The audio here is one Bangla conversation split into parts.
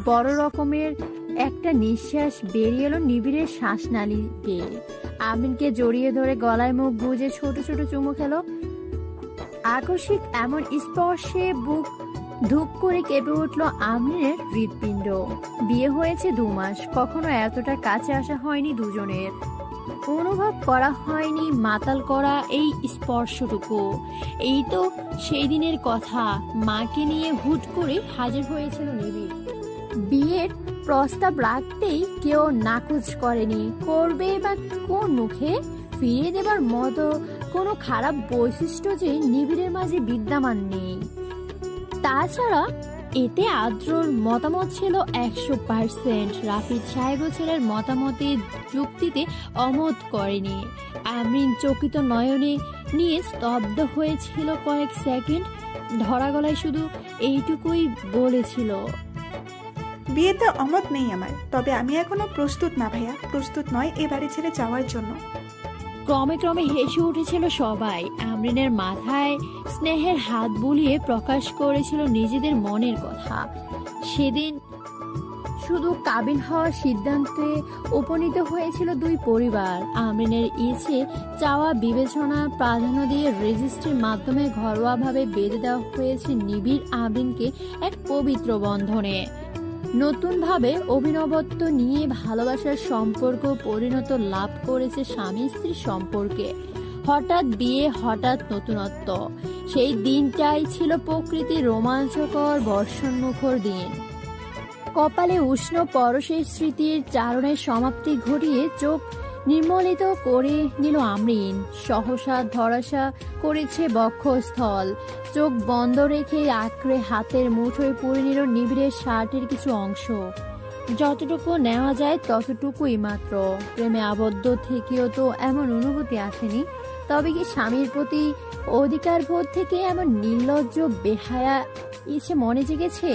বড় রকমের একটা নিঃশ্বাস বেরিয়ে এলো নিবিড়ের শ্বাসনালী পেয়ে। আমিনকে জড়িয়ে ধরে গলায় মুখ গুজে ছোট ছোট চুমু খেলো। আকস্মিক এমন স্পর্শে বুক ধুপ করে কেঁপে উঠলো আমিনের হৃৎপিণ্ড। বিয়ে হয়েছে 2 মাস, কখনো এতটা কাছে আসা হয়নি দুজনের। অনুভব করা হয়নি মাতাল করা এই স্পর্শটুকু। এই তো সেই দিনের কথা, মাকে নিয়ে হুট করে হাজির হয়েছিল নিবিড়। বিয়ের প্রস্তাব রাখতেই কেউ নাকচ করেনি। করবে বা কোন মুখে? ফিরিয়ে দেবার মতো কোনো খারাপ বৈশিষ্ট্য যে নিবিড়ের মাঝে বিদ্যমান নেই। তাছাড়া এতে আদ্রর মতামত ছিল 100%। রাফিদ সাহেবও ছেলের মতামতের যুক্তিতে অমত করেনি। আমিন চকিত নয়নে নিয়ে স্তব্ধ হয়েছিল কয়েক সেকেন্ড। ধরা গলায় শুধু এইটুকুই বলেছিল, বিয়েতে অমত নেই আমার, তবে আমি এখনো প্রস্তুত না ভাইয়া, প্রস্তুত নয় এ বাড়ি ছেড়ে যাওয়ার জন্য। ক্রমে ক্রমে হেসে উঠেছিল সবাই। আমরিনের মাথায় স্নেহের হাত বুলিয়ে প্রকাশ করেছিল নিজেদের মনের কথা। সেদিন শুধু কাবিন হওয়ার সিদ্ধান্তে উপনীত হয়েছিল 2 পরিবার। আমরিনের ইচ্ছে চাওয়া বিবেচনা প্রাধান্য দিয়ে রেজিস্ট্রির মাধ্যমে ঘরোয়াভাবে বেঁধে দেওয়া হয়েছে নিবিড় আমরিনকে এক পবিত্র বন্ধনে। নতুনভাবে অভিনবত্ব নিয়ে ভালোবাসার সম্পর্ক পরিণত লাভ করেছে স্বামী স্ত্রীর সম্পর্কে। হঠাৎ বিয়ে, হঠাৎ নতুনত্ব। সেই দিনটাই ছিল প্রকৃতির রোমাঞ্চকর বর্ষণমুখর দিন। কপালে উষ্ণ পরশের স্মৃতির চারণের সমাপ্তি ঘটিয়ে চোখ নির্মলিত করে নিল আমরিন। সহসা ধরাসা করেছে বক্ষস্থল। চোখ বন্ধ রেখে আঁকড়ে হাতের মুঠোয় পুরে নিল নিবিড়ের শার্টের কিছু অংশ। যতটুকু নেওয়া যায় ততটুকুই মাত্র। প্রেমে আবদ্ধ থেকেও তো এমন অনুভূতি আসেনি। তবে কি স্বামীর প্রতি অধিকার বোধ থেকে এমন নির্লজ্জ বেহায়া ইচ্ছে মনে জেগেছে?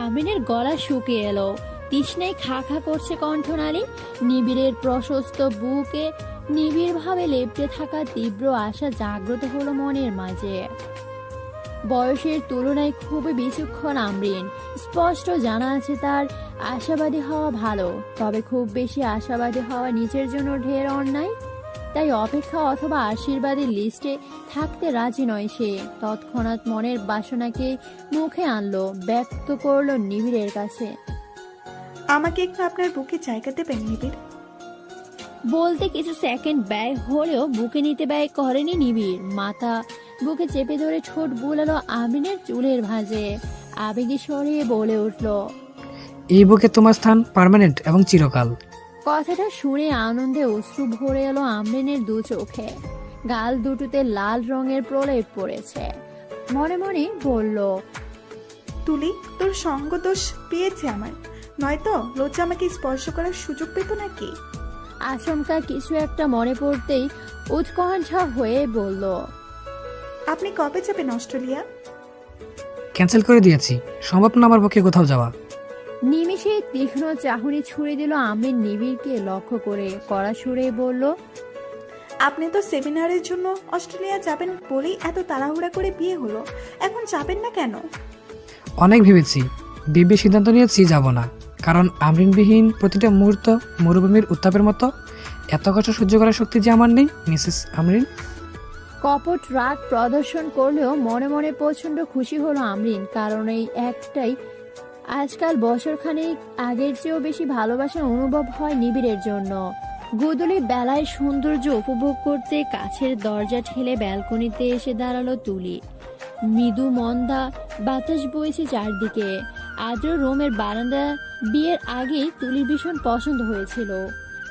আমিনের গলা শুকিয়ে এলো। তৃষ্ণায় খা খা করছে কণ্ঠনালী। নিবিড়ের প্রশস্ত বুকে নিবিড়ভাবে লেপ্টে থাকা তীব্র আশা জাগ্রত হলো মনের মাঝে। বয়সের তুলনায় খুবই বিচক্ষণ আমরিন। স্পষ্ট জানা আছে তার আশাবাদী হওয়া ভালো, তবে খুব বেশি আশাবাদী হওয়া নিজের জন্য ঢের অন্যায়। তাই অপেক্ষা অথবা আশীর্বাদের লিস্টে থাকতে রাজি নয় সে। তৎক্ষণাৎ মনের বাসনাকে মুখে আনলো, ব্যক্ত করলো নিবিড়ের কাছে, আমাকে একটু আপনার বুকে জায়গা দেবেন নিবিড়? বলতে কিছু সেকেন্ড ব্যয় হলেও বুকে নিতে ব্যয় করেনি নিবিড়। মাথা বুকে চেপে ধরে ঠোঁট বুলালো আমিনের চুলের ভাঁজে। আবেগী স্বরে বলে উঠল, এই বুকে তোমার স্থান পার্মানেন্ট এবং চিরকাল। কথাটা শুনে আনন্দে অশ্রু ভরে এলো আমরিনের 2 চোখে। গাল দুটোতে লাল রঙের প্রলেপ পড়েছে। মনে মনে বলল, তুলি, তোর সঙ্গ দোষ পেয়েছে আমার, নয়তো লজ্জা আমাকে স্পর্শ করার সুযোগ পেত নাকি? আচমকা কিছু একটা মনে পড়তেই উৎকণ্ঠা হয়ে বলল, আপনি কবে যাবেন অস্ট্রেলিয়া? ক্যান্সেল করে দিয়েছি, সম্ভব না আমার পক্ষে কোথাও যাওয়া। নিমিষে তীক্ষ্ণ চাহনি ছুড়ে দিল আমরিন নিবিড়কে লক্ষ্য করে। কড়া সুরে বলল, আপনি তো সেমিনারের জন্য অস্ট্রেলিয়া যাবেন বলেই এত তাড়াহুড়া করে বিয়ে হলো, এখন যাবেন না কেন? অনেক ভেবেছি, দিব্যি সিদ্ধান্ত নিয়েছি যাব না। কারণ আমরিনবিহীন প্রতিটা মুহূর্ত মরুভূমির উত্তাপের মতো। এত কষ্ট সহ্য করার শক্তি যে আমার নেই মিসেস আমরিন। কপট রাগ প্রদর্শন করলেও মনে মনে প্রচন্ড খুশি হলো আমরিন, কারণ এই একটাই আজকাল বছরখানেক আগের চেয়েও বেশি ভালোবাসা অনুভব হয় নিবিড়ের জন্য। গোধূলি বেলায় সৌন্দর্য উপভোগ করতে কাছের দরজা ঠেলে ব্যালকনিতে এসে দাঁড়ালো তুলি। মৃদু মন্দা বাতাস বইছে চারদিকে। আদ্র রোমের বারান্দা বিয়ের আগেই তুলির ভীষণ পছন্দ হয়েছিল।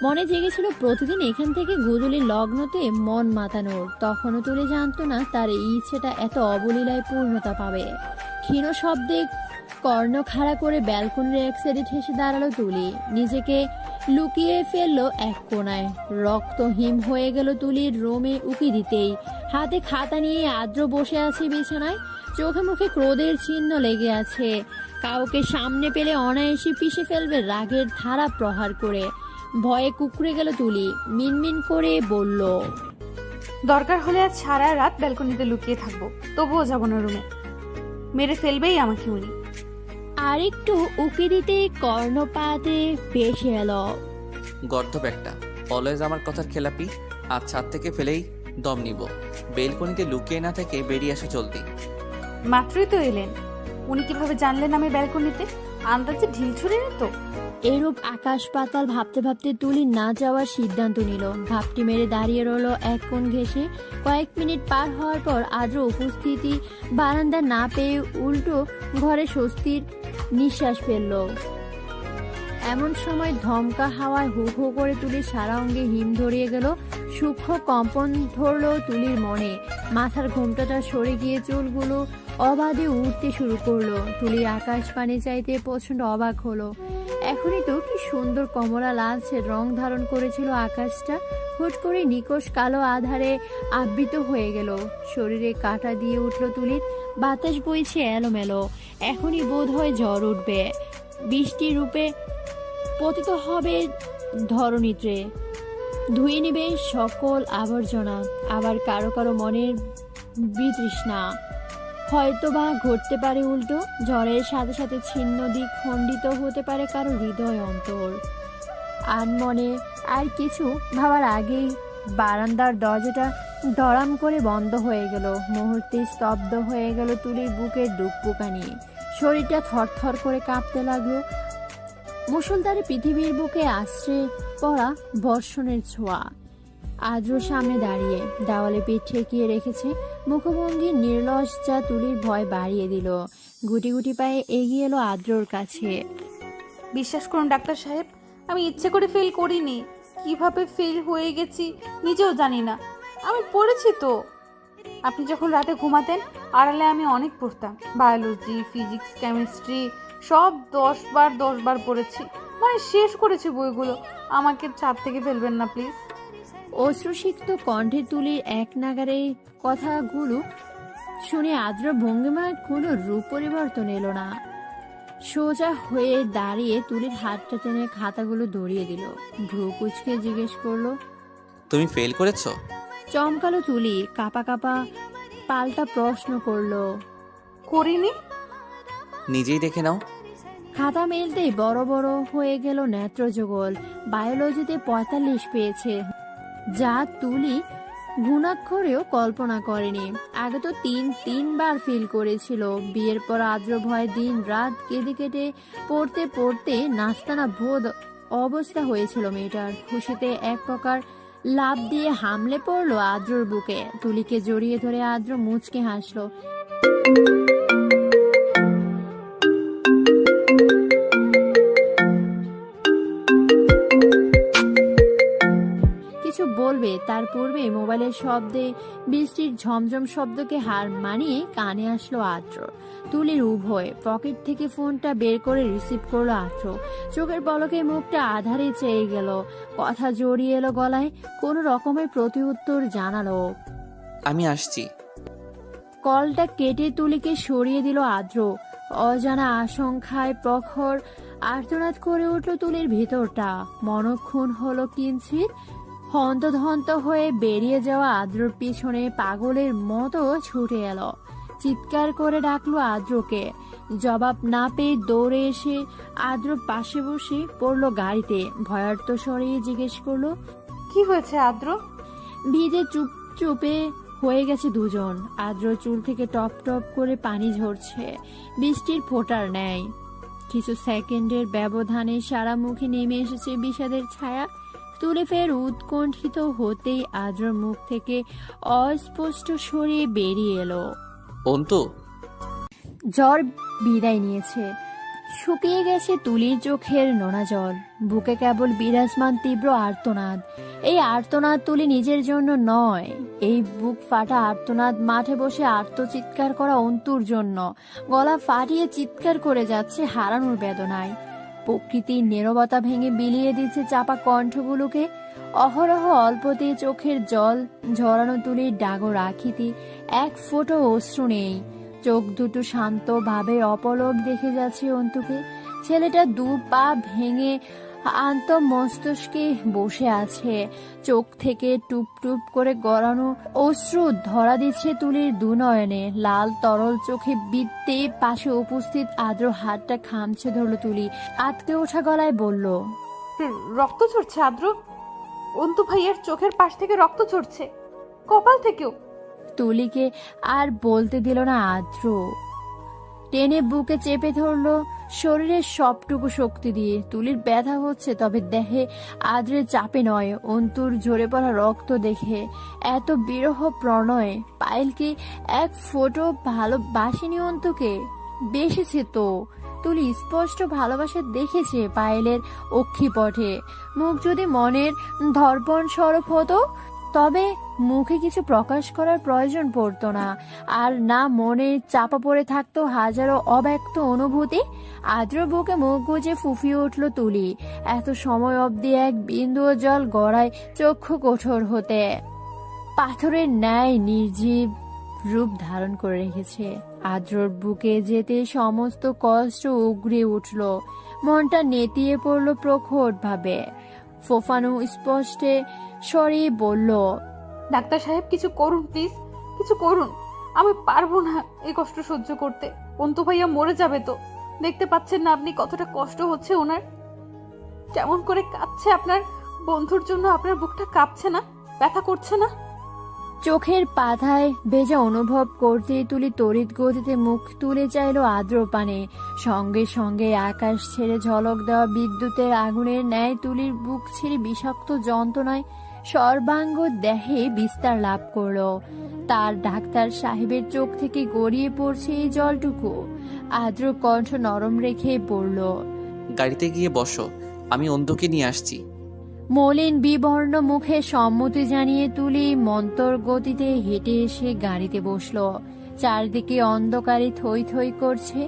মনে জেগেছিল প্রতিদিন এখান থেকে গোধূলির লগ্নতে মন মাতানোর। তখনও তুলি জানতো না তার এই ইচ্ছেটা এত অবলীলায় পূর্ণতা পাবে। ক্ষীণ শব্দে কর্ণ খাড়া করে ব্যালকনির এক সাইডে ঠেসে দাঁড়ালো তুলি। নিজেকে লুকিয়ে ফেললো এক কোনায়। রক্ত হিম হয়ে গেল তুলির রোমে উকি দিতেই। হাতে খাতা নিয়ে আদ্র বসে আছে বিছানায়, চোখে মুখে ক্রোধের চিহ্ন লেগে আছে। কাউকে সামনে পেলে অনায়াসে পিষে ফেলবে রাগের ধারা প্রহার করে। ভয়ে কুকড়ে গেল তুলি, মিনমিন করে বলল, দরকার হলে আজ সারা রাত ব্যালকনিতে লুকিয়ে থাকবো, তবুও যাবো না রুমে। মেরে ফেলবেই আমাকে উনি। আরেকটু উকি দিতে কর্ণপাতে ভেসে এলো, গর্দভ একটা, অলওয়েজ আমার কথার খেলাপি। আজ ছাদ থেকে ফেলেই দম নিব। বেলকনিতে লুকিয়ে না থেকে বেরিয়ে আসো জলদি। মাত্রই তো এলেন, উনি কিভাবে জানলেন আমি ব্যালকনিতে? আন্দাজে ঢিল ছুড়ে নিত। এরূপ আকাশ পাতাল ভাবতে ভাবতে তুলি না যাওয়ার সিদ্ধান্ত নিল। ঘাপটি মেরে দাঁড়িয়ে রইল এক কোণ ঘেঁষে। কয়েক মিনিট পার হওয়ার পর আদ্র উপস্থিতি বারান্দা না পেয়ে উল্টো ঘরে স্বস্তির নিঃশ্বাস ফেলল। এমন সময় ধমকা হাওয়ায় হু হু করে তুলির সারা অঙ্গে হিম ধরিয়ে গেল। সূক্ষ্ম কম্পন ধরল তুলির মনে। মাথার ঘোমটাটা সরে গিয়ে চুলগুলো অবাধে উঠতে শুরু করলো। তুলি আকাশ পানে চাইতে প্রচন্ড অবাক হলো। এখনই তো কি সুন্দর কমলা লালচে রং ধারণ করেছিল আকাশটা, হুট করে নিকষ কালো আধারে আবৃত হয়ে গেল। শরীরে কাঁটা দিয়ে উঠল তুলির। বাতাস বইছে এলোমেলো। এখনই বোধ হয় ঝড় উঠবে, বৃষ্টি রূপে পতিত হবে ধরণীতে, ধুয়ে নিবে সকল আবর্জনা। আবার কারো কারো মনের বিতৃষ্ণা হয়তোবা ঘটতে পারে উল্টো। ঝড়ের সাথে সাথে ছিন্ন দিক খণ্ডিত হতে পারে কারো হৃদয় অন্তর। আর মনে আর কিছু ভাবার আগেই বারান্দার দরজাটা দড়াম করে বন্ধ হয়ে গেল। মুহূর্তে স্তব্ধ হয়ে গেল তুলির বুকের দুপুকানি। শরীরটা থরথর করে কাঁপতে লাগলো। মুষলধারে পৃথিবীর বুকে আশ্রে পড়া বর্ষণের ছোঁয়া। আদ্র সামনে দাঁড়িয়ে দেওয়ালে পিঠ ঠেকিয়ে রেখেছে। মুখভঙ্গি নির্লস যা তুলির ভয় বাড়িয়ে দিল। গুটি গুটি পায়ে এগিয়ে এলো আদ্রর কাছে। বিশ্বাস করুন ডাক্তার সাহেব, আমি ইচ্ছে করে ফেল করিনি। কিভাবে ফেল হয়ে গেছি নিজেও জানি না। আমি পড়েছি তো। আপনি যখন রাতে ঘুমাতেন আড়ালে আমি অনেক পড়তাম। বায়োলজি, ফিজিক্স, কেমিস্ট্রি সব 10 বার পড়েছি। মানে শেষ করেছি বইগুলো। আমাকে ছাদ থেকে ফেলবেন না প্লিজ। অশ্রুসিক্ত কণ্ঠে তুলির এক নাগারে কথাগুলো শুনে আদ্র ভঙ্গিমার কোনো রূপ পরিবর্তন এলো না। সোজা হয়ে দাঁড়িয়ে তুলির হাতটা টেনে খাতাগুলো ধরিয়ে দিল। ভ্রু কুচকে জিজ্ঞেস করলো, তুমি ফেল করেছো? চমকালো তুলি। কাপা কাপা পাল্টা প্রশ্ন করলো, করিনি। নিজেই দেখে নাও। খাতা মেলতেই বড় বড় হয়ে গেল নেত্রযুগল। বায়োলজিতে 45 পেয়েছে, যা তুলি গুণাক্ষরেও কল্পনা করেনি। আগে তো তিনবার ফেল করেছিল। বিয়ের পর আদ্র ভয় দিন রাত কেঁদে কেটে পড়তে পড়তে নাস্তানা বোধ অবস্থা হয়েছিল মেয়েটার। খুশিতে এক প্রকার লাফ দিয়ে হামলে পড়লো আদ্রর বুকে। তুলিকে জড়িয়ে ধরে আদ্র মুচকে হাসলো। কিছু বলবে তার পূর্বে মোবাইলের শব্দে বৃষ্টির ঝমঝম শব্দকে হার মানিয়ে কানে আসলো আদ্র। তুলির উভয় পকেট থেকে ফোনটা বের করে রিসিভ করলো আদ্র। চোখের পলকে মুখটা আধারে চেয়ে গেল। কথা জড়িয়ে এলো গলায়। কোন রকমের প্রতি উত্তর জানালো, আমি আসছি। কলটা কেটে তুলিকে সরিয়ে দিল আদ্র। অজানা আশঙ্কায় প্রখর আর্তনাদ করে উঠল তুলির ভেতরটা। মনক্ষুণ হলো কিঞ্চিত। হন্তদন্ত হয়ে বেরিয়ে যাওয়া আদ্রর পিছনে পাগলের মতো ছুটে এলো। চিৎকার করে ডাকলো আদ্রকে। জবাব না পেয়ে দৌড়ে এসে আদ্র পাশে বসে পড়লো গাড়িতে। ভয়ার্ত স্বরে জিজ্ঞেস করলো, কি হয়েছে আদ্র? ভিজে চুপচুপে হয়ে গেছে দুজন। আদ্র চুল থেকে টপ টপ করে পানি ঝরছে বৃষ্টির ফোঁটার ন্যায়। কিছু সেকেন্ডের ব্যবধানে সারা মুখে নেমে এসেছে বিষাদের ছায়া। তুলে ফের উৎকণ্ঠিত হতেই আদ্রর মুখ থেকে অস্পষ্ট সরিয়ে বেরিয়ে এলো, অন্তু। জ্বর বিদায় নিয়েছে, শুকিয়ে গেছে তুলির চোখের নোনা জল। বুকে কেবল বিরাজমান তীব্র আর্তনাদ। এই আর্তনাদ তুলি নিজের জন্য নয়, এই বুক ফাটা আর্তনাদ মাঠে বসে আর্তচিৎকার করা অন্তুর জন্য। গলা ফাটিয়ে চিৎকার করে যাচ্ছে হারানোর বেদনায়। প্রকৃতির নীরবতা ভেঙে বিলিয়ে দিচ্ছে চাপা কণ্ঠগুলোকে। অহরহ অল্পতে চোখের জল ঝরানো তুলির ডাগর আখিতে এক ফোঁটা অশ্রু নেই। চোখ দুটো শান্ত ভাবে অপলক দেখে যাচ্ছে অন্তুকে। ছেলেটা দু পা ভেঙে আন্ত মস্তিষ্কে বসে আছে। চোখ থেকে টুপ টুপ করে গড়ানো অশ্রু ধরা দিচ্ছে তুলির দুনয়নে। লাল তরল চোখে বিদ্যে পাশে উপস্থিত আদ্র হাতটা খামছে ধরল তুলি। আটকে ওঠা গলায় বলল, রক্ত ঝরছে আদ্র। অন্তু ভাইয়ের চোখের পাশ থেকে রক্ত ঝরছে, কপাল থেকেও। তুলিকে আর বলতে দিল না আদ্র। টেনে বুকে চেপে ধরলো শরীরের সবটুকু শক্তি দিয়ে। তুলির ব্যথা হচ্ছে, তবে দেহে আদ্রের চাপে নয়, অন্তুর ঝরে পড়া রক্ত দেখে। এত বিরহ প্রণয়। পায়েল কি এক ফোঁটো ভালোবাসেনি অন্তুকে? বেসেছে তো। তুলি স্পষ্ট ভালোবাসা দেখেছে পায়েলের অক্ষিপটে। মুখ যদি মনের দর্পণ স্বরূপ হতো, তবে মুখে কিছু প্রকাশ করার প্রয়োজন পড়তো না, আর না মনে চাপা পড়ে থাকতো হাজারো অব্যক্ত অনুভূতি। আদ্র বুকে মুখ গুজে ফুফিয়ে উঠল তুলি। এত সময় অবধি এক বিন্দু জল গড়ায় চক্ষু কঠোর হতে পাথরের ন্যায় নির্জীব রূপ ধারণ করে রেখেছে। আদ্রর বুকে যেতে সমস্ত কষ্ট উগড়ে উঠল। মনটা নেতিয়ে পড়ল প্রখর ভাবে। ফোফানো স্পষ্টে স্বরে বলল, ডাক্তার সাহেব কিছু করুন প্লিজ, কিছু করুন। আমি পারবো না এই কষ্ট সহ্য করতে। অন্তু ভাইয়া মরে যাবে তো। দেখতে পাচ্ছেন না আপনি কতটা কষ্ট হচ্ছে ওনার? কেমন করে কাঁপছে আপনার বন্ধুর জন্য। আপনার বুকটা কাঁপছে না? ব্যথা করছে না? চোখের পাতায় ভেজা অনুভব করতে তুলি তড়িৎ গতিতে মুখ তুলে চাইল আদ্র পানে। সঙ্গে সঙ্গে আকাশ ছেড়ে ঝলক দেওয়া বিদ্যুতের আগুনের ন্যায় তুলির বুক ছেড়ে বিষাক্ত যন্ত্রণায় সর্বাঙ্গ দেহে বিস্তার লাভ করল। তার ডাক্তার সাহেবের চোখ থেকে গড়িয়ে পড়ছে এই জলটুকু। আদ্র কণ্ঠ নরম রেখে পড়ল, গাড়িতে গিয়ে বসো, আমি অন্তুকে নিয়ে আসছি। মলিন বিবর্ণ মুখে সম্মতি জানিয়ে তুলি মন্তর গতিতে হেঁটে এসে গাড়িতে বসল। চারদিকে অন্ধকারে থই থই করছে।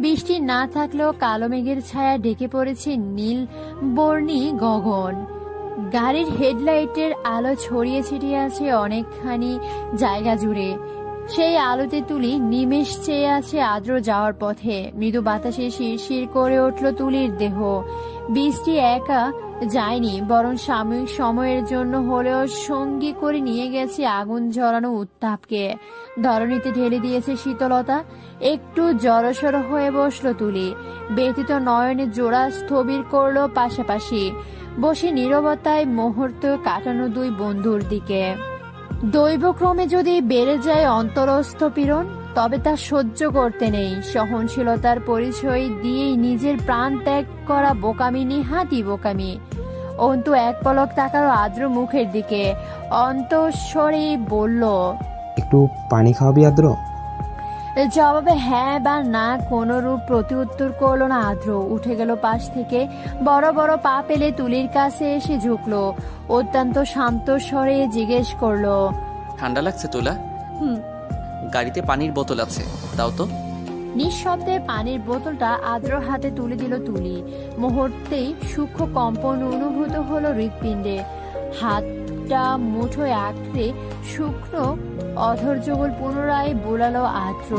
বৃষ্টি না থাকলেও কালো মেঘের ছায়া ঢেকে পড়েছে নীল বর্ণী গগন। গাড়ির হেডলাইটের আলো ছড়িয়ে ছিটিয়ে আছে অনেকখানি জায়গা জুড়ে। সেই আলোতে তুলি নিমেষ চেয়ে আছে আদ্র যাওয়ার পথে। মৃদু বাতাসে শিরশির করে উঠল তুলির দেহ। বৃষ্টি একা যায়নি, বরং সাময়িক সময়ের জন্য হলেও সঙ্গী করে নিয়ে গেছে আগুন ঝরানো উত্তাপকে। ধরণীতে ঢেলে দিয়েছে শীতলতা। একটু জড়সড় হয়ে বসল তুলি। ব্যথিত নয়নে জোড়া স্থবির করল পাশাপাশি বসে নীরবতায় মুহূর্ত কাটানো দুই বন্ধুর দিকে। দৈবক্রমে যদি বেড়ে যায় অন্তরস্থ পীড়ন, তবে তা সহ্য করতে নেই। সহনশীলতার পরিচয় দিয়েই নিজের প্রাণ ত্যাগ করা বোকামি, নিহাতি বোকামি। অন্তু এক পলক তাকালো আদ্র মুখের দিকে, অন্তঃস্বরে বলল, একটু পানি খাওয়াবি আদ্র? জবাবে হ্যাঁ বা না কোনো রূপ প্রতি উত্তর করলো না আদ্র। উঠে গেল পাশ থেকে, বড় বড় পা পেলে তুলির কাছে এসে ঝুঁকলো। অত্যন্ত শান্ত স্বরে জিজ্ঞেস করলো, ঠান্ডা লাগছে তোলা? গাড়িতে পানির বোতল আছে, দাও তো। নিঃশব্দে পানির বোতলটা আদ্র হাতে তুলে দিল তুলি। মুহূর্তেই সূক্ষ্ম কম্পন অনুভূত হলো হৃৎপিণ্ডে। হাতটা মুঠোয় আঁকড়ে শুকনো অধৈর্যগুল পুনরায় বোলালো আদ্র।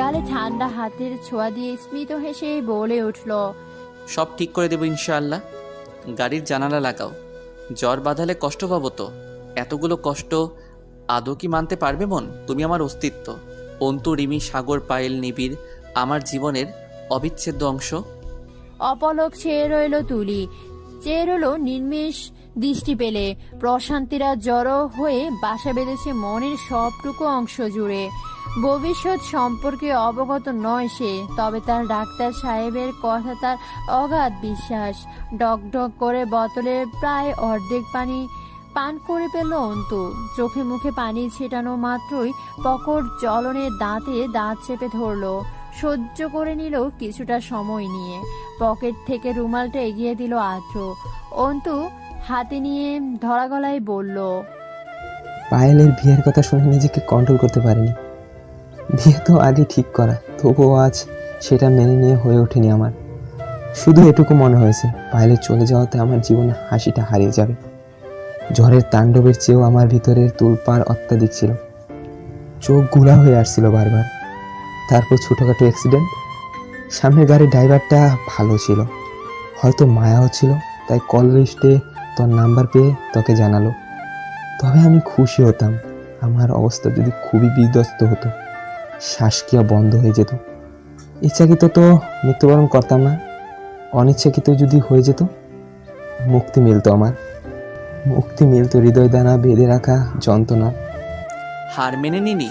গালে ঠান্ডা হাতের ছোঁয়া দিয়ে স্মিত হেসে বলে উঠল, সব ঠিক করে দেবো ইনশাআল্লাহ। গাড়ির জানালা লাগাও, জ্বর বাঁধালে কষ্ট পাবো তো। এতগুলো কষ্ট আদৌ কি মানতে পারবে মন? তুমি আমার অস্তিত্ব। অন্তু, রিমি, সাগর, পায়েল, নিবিড় আমার জীবনের অবিচ্ছেদ্য অংশ। অপলক চেয়ে রইল তুলি। চেয়ে রইল নির্মেষ দৃষ্টি পেলে প্রশান্তিরা জড়ো হয়ে বাসা বেঁধেছে মনের সবটুকু অংশ জুড়ে। ভবিষ্যৎ সম্পর্কে অবগত নয় সে, তবে তার ডাক্তার সাহেবের কথা তার অগাধ বিশ্বাস। ডক ডক করে বোতলের প্রায় অর্ধেক পানি পান করে পেল অন্তু। চোখে মুখে পানি ছেটানো মাত্রই পকট জ্বলনে দাঁতে দাঁত চেপে ধরল। সহ্য করে নিল কিছুটা সময় নিয়ে। পকেট থেকে রুমালটা এগিয়ে দিল আদ্র। অন্তু হাতে নিয়ে ধরা গলায় বলল, পায়েলের বিয়ের কথা শুনে নিজেকে কন্ট্রোল করতে পারিনি। বিয়ে তো আগে ঠিক করা, তবুও আজ সেটা মেনে নিয়ে হয়ে ওঠেনি আমার। শুধু এটুকু মনে হয়েছে, পায়েলের চলে যাওয়াতে আমার জীবনে হাসিটা হারিয়ে যাবে। ঝড়ের তাণ্ডবের চেয়েও আমার ভিতরের তুলপাড় অত্যাধিক ছিল। চোখ ঘোলা হয়ে আসছিল বারবার। তারপর ছোটোখাটো অ্যাক্সিডেন্ট। সামনের গাড়ির ড্রাইভারটা ভালো ছিল, হয়তো মায়াও ছিল, তাই কল লিস্টে তোর নাম্বার পেয়ে তোকে জানালো। তবে আমি খুশি হতাম। আমার অবস্থা যদি খুবই বিধ্বস্ত হতো, শ্বাসক্রিয়া বন্ধ হয়ে যেত। ইচ্ছাকৃত তো মৃত্যুবরণ করতাম না, অনিচ্ছাকৃত যদি হয়ে যেত মুক্তি মিলতো, আমার মুক্তি মিলতো হৃদয় দানা বেঁধে রাখা যন্ত্রণা। হার মেনে নিনি,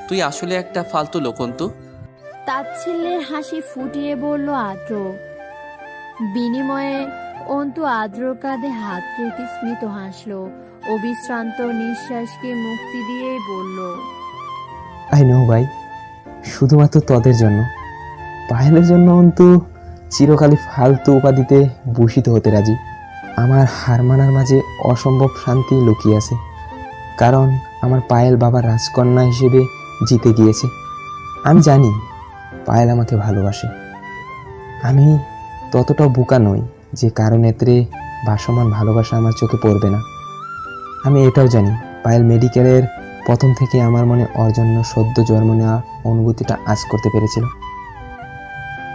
তুই আসলে একটা ফালতু লোক অন্তু। তাচ্ছিল্যের হাসি ফুটিয়ে বলল আদ্র। বিনিময়ে অন্তু আদ্রর কাঁধে হাত রেখে স্মিত হাসল। অবিশ্রান্ত নিঃশ্বাসকে মুক্তি দিয়ে বলল, আই নো ভাই, শুধুমাত্র তোদের জন্য, পায়েলের জন্য অন্তু চিরকালই ফালতু উপাধিতে ভূষিত হতে রাজি। আমার হার মানার মাঝে অসম্ভব শান্তি লুকিয়ে আছে, কারণ আমার পায়েল বাবার রাজকন্যা হিসেবে জিতে গিয়েছে। আমি জানি পায়েল আমাকে ভালোবাসে। আমি ততটাও বোকা নই যে কারো নেত্রে ভাসমান ভালোবাসা আমার চোখে পড়বে না। আমি এটাও জানি পায়েল মেডিকেলের প্রথম থেকে আমার মনে ওর জন্য সদ্য জন্ম নেওয়া অনুভূতিটা আজ করতে পেরেছিল।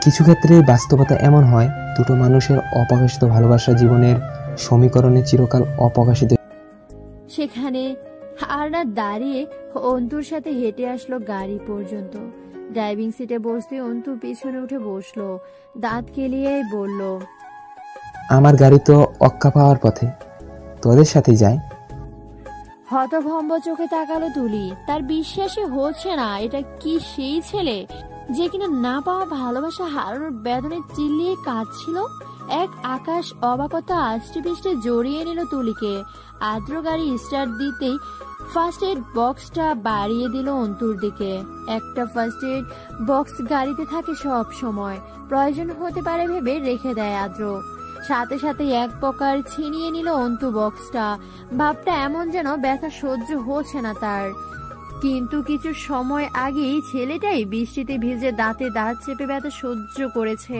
কিছু ক্ষেত্রে বাস্তবতা এমন হয়, দুটো মানুষের অপ্রকাশিত ভালোবাসা জীবনের সমীকরণে চিরকাল অপ্রকাশিত। সেখানে আরনাদ দাঁড়িয়ে অন্তুর সাথে হেঁটে আসলো গাড়ি পর্যন্ত। ড্রাইভিং সিটে বসতে অন্তু পিছনে উঠে বসলো। দাঁত কেলিয়ে বলল, আমার গাড়ি তো অক্কা পাওয়ার পথে, তোদের সাথেই যায়। হতভম্ব চোখে তাকালো তুলি। তার বিশ্বাসই হচ্ছে না এটা কি সেই ছেলে যে কিনা না পাওয়া ভালোবাসা হারানোর বেদনে চিল্লিয়ে কাঁদছিল। এক আকাশ অবাকতা আষ্টে পিষ্টে জড়িয়ে নিল তুলিকে। আদ্র গাড়ি স্টার্ট দিতেই ফার্স্ট এড বক্সটা বাড়িয়ে দিল অন্তুর দিকে। একটা ফার্স্ট এড বক্স গাড়িতে থাকে সব সময়, প্রয়োজন হতে পারে ভেবে রেখে দেয় আদ্র। সাথে সাথে এক প্রকার ছিনিয়ে নিল অন্তু বক্সটা। ভাবটা এমন যেন ব্যথা সহ্য হচ্ছে না তার। কিন্তু কিছু সময় আগেই ছেলেটাই বৃষ্টিতে ভিজে দাঁতে দাঁত চেপে ব্যথা সহ্য করেছে।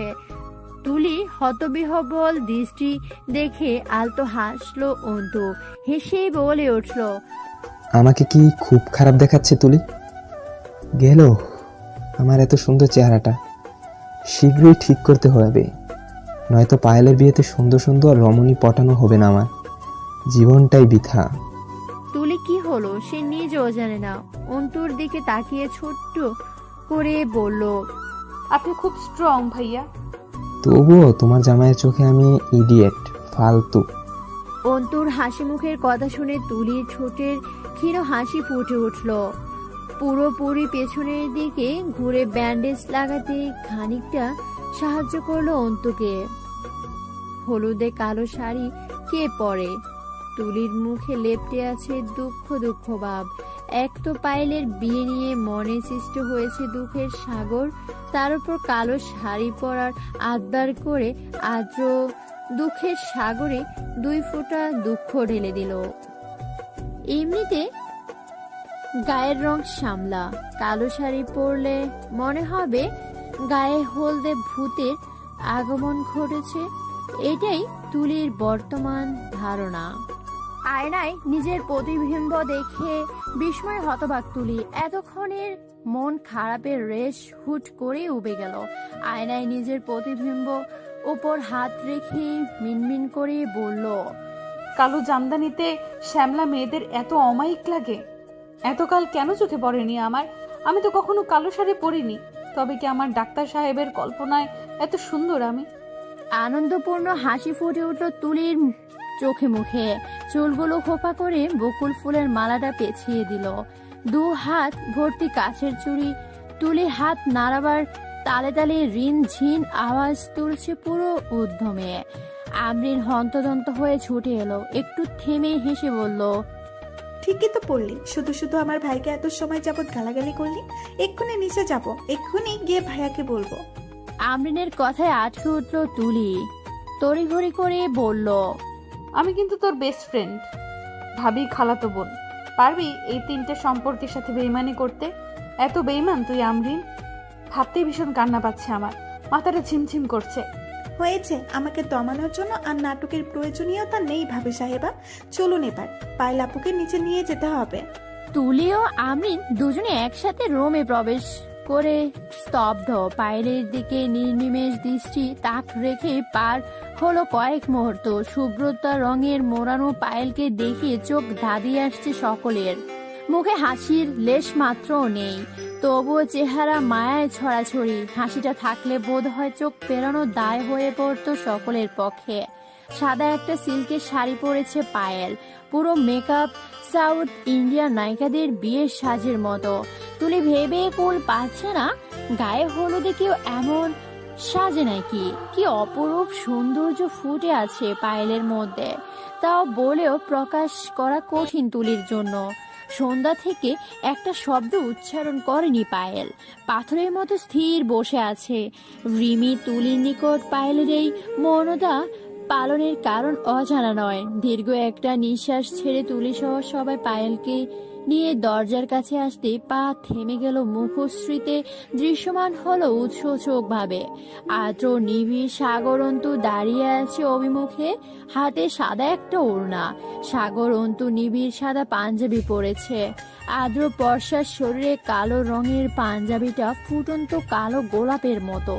তুলি হতবিহ্বল দৃষ্টি দেখে আলতো হাসলো অন্তু। হেসেই বলে উঠল, আমাকে কি খুব খারাপ দেখাচ্ছে তুলি? গেল আমার এত সুন্দর চেহারাটা, শীঘ্রই ঠিক করতে হবে, নয়তো পায়েলের বিয়েতে সুন্দর সুন্দর রমণী পটানো হবে না, আমার জীবনটাই বৃথা। তুলি কি হলো সে নিজেও জানে না। অন্তুর দিকে তাকিয়ে ছোট্ট করে বলল, আপনি খুব স্ট্রং ভাইয়া। তবুও তোমার জামাইয়ের চোখে আমি ইডিয়েট, ফালতু। অন্তুর হাসি মুখের কথা শুনে তুলির ঠোঁটের ক্ষীণ হাসি ফুটে উঠল। পুরোপুরি পেছনের দিকে ঘুরে ব্যান্ডেজ লাগাতে খানিকটা সাহায্য করলো অন্তুকে। হলুদে কালো শাড়ি কে পরে? তুলির মুখে লেপ্টে আছে দুঃখ দুঃখ ভাব। এক তো পায়েলের বিয়ে নিয়ে মনে সৃষ্ট হয়েছে দুঃখের সাগর, তার উপর কালো শাড়ি পরার আবদার করে আদ্র দুঃখের সাগরে 2 ফোঁটা দুঃখ ঢেলে দিল। এমনিতে গায়ের রং শ্যামলা, কালো শাড়ি পরলে মনে হবে গায়ে হলদে ভূতের আগমন ঘটেছে। এটাই তুলির বর্তমান ধারণা। আয়নায় নিজের প্রতিবিম্ব দেখে বিস্ময় হতবাক তুলি। এতক্ষণের মন খারাপের রেশ হুট করে উবে গেল। আয়নায় নিজের প্রতিবিম্ব উপর হাত রেখে মিনমিন করে বলল, কালো জামদানিতে শ্যামলা মেয়েদের এত অমায়িক লাগে? এতকাল কেন চোখে পড়েনি আমার? আমি তো কখনো কালো শাড়ি পরিনি। তবে কি আমার ডাক্তার সাহেবের কল্পনায় এত সুন্দর আমি? আনন্দপূর্ণ হাসি ফুটে উঠল তুলির চোখে মুখে, চুলগুলো খোপা করে বকুল ফুলের মালাটা পেঁচিয়ে দিল। 2 হাত ভর্তি কাছের চুড়ি, তুলি হাত নাড়াবার তালে তালে রিন ঝিন আওয়াজ তুলছে পুরো উদ্যমে। আমরিন হন্তদন্ত হয়ে ছুটে এলো, একটু থেমে হেসে বলল, ঠিকই তো পড়লি, শুধু শুধু আমার ভাইকে এত সময় যাবত গালাগালি করলি। এক্ষুনি নিচে যাব, এক্ষুনি গিয়ে ভাইয়াকে বলবো। আমরিনের কথায় আটকে উঠল তুলি, তড়িঘড়ি করে বলল, আমি কিন্তু তোর বেস্ট ফ্রেন্ড, ভাবি খালাতো বোন। পারবি এই 3টে সম্পর্কের সাথে বেইমানি করতে? এত বেইমান তুই আমরিন, ভাবতেই ভীষণ কান্না পাচ্ছে আমার, মাথাটা ঝিমঝিম করছে। হয়েছে, আমাকে দমানোর জন্য আর নাটকের প্রয়োজনীয়তা নেই ভাবি সাহেবা। চলুন এবার, পায়েল আপুকে নিচে নিয়ে যেতে হবে। তুলি ও আমরিন দুজনে একসাথে রোমে প্রবেশ করে স্তব্ধ। পায়েলের দিকে নির্নিমেষ দৃষ্টি তাক রেখে পার হলো কয়েক মুহূর্ত। শুভ্রতা রঙের মোড়ানো পায়েলকে দেখে চোখ ধাঁধিয়ে আসছে সকলের, মুখে হাসির লেশ মাত্রও নেই, তবুও চেহারা মায়ায় ছড়াছড়ি। হাসিটা থাকলে বোধ হয় চোখ পেরানো দায় হয়ে পড়তো সকলের পক্ষে। সাদা একটা সিল্কের শাড়ি পরেছে পায়েল, পুরো মেকআপ সাউথ ইন্ডিয়ান নায়িকাদের বিয়ের সাজের মতো। তুলি ভেবে কুল পাচ্ছে না, গায়ে হলুদে কেউ এমন সাজে নাকি। কি অপরূপ সৌন্দর্য ফুটে আছে পায়েলের মধ্যে, তাও বলেও প্রকাশ করা কঠিন তুলির জন্য। সন্ধ্যা থেকে একটা শব্দ উচ্চারণ করেনি পায়েল, পাথরের মতো স্থির বসে আছে। রিমি তুলির নিকট পায়েলের এই মৌনতা পালনের কারণ অজানা নয়। দীর্ঘ একটা নিঃশ্বাস ছেড়ে তুলি সহ সবাই পায়েলকে নিয়ে দরজার কাছে আসতে পা থেমে গেল। মুখশ্রীতে দৃশ্যমান হলো উৎসুক ভাবে। আদ্র নিবিড় সাগর অন্তু দাঁড়িয়ে আছে অভিমুখে, হাতে সাদা একটা ওড়না। সাগর অন্তু নিবিড় সাদা পাঞ্জাবি পরেছে, আদ্র বর্ষার শরীরে কালো রঙের পাঞ্জাবিটা ফুটন্ত কালো গোলাপের মতো।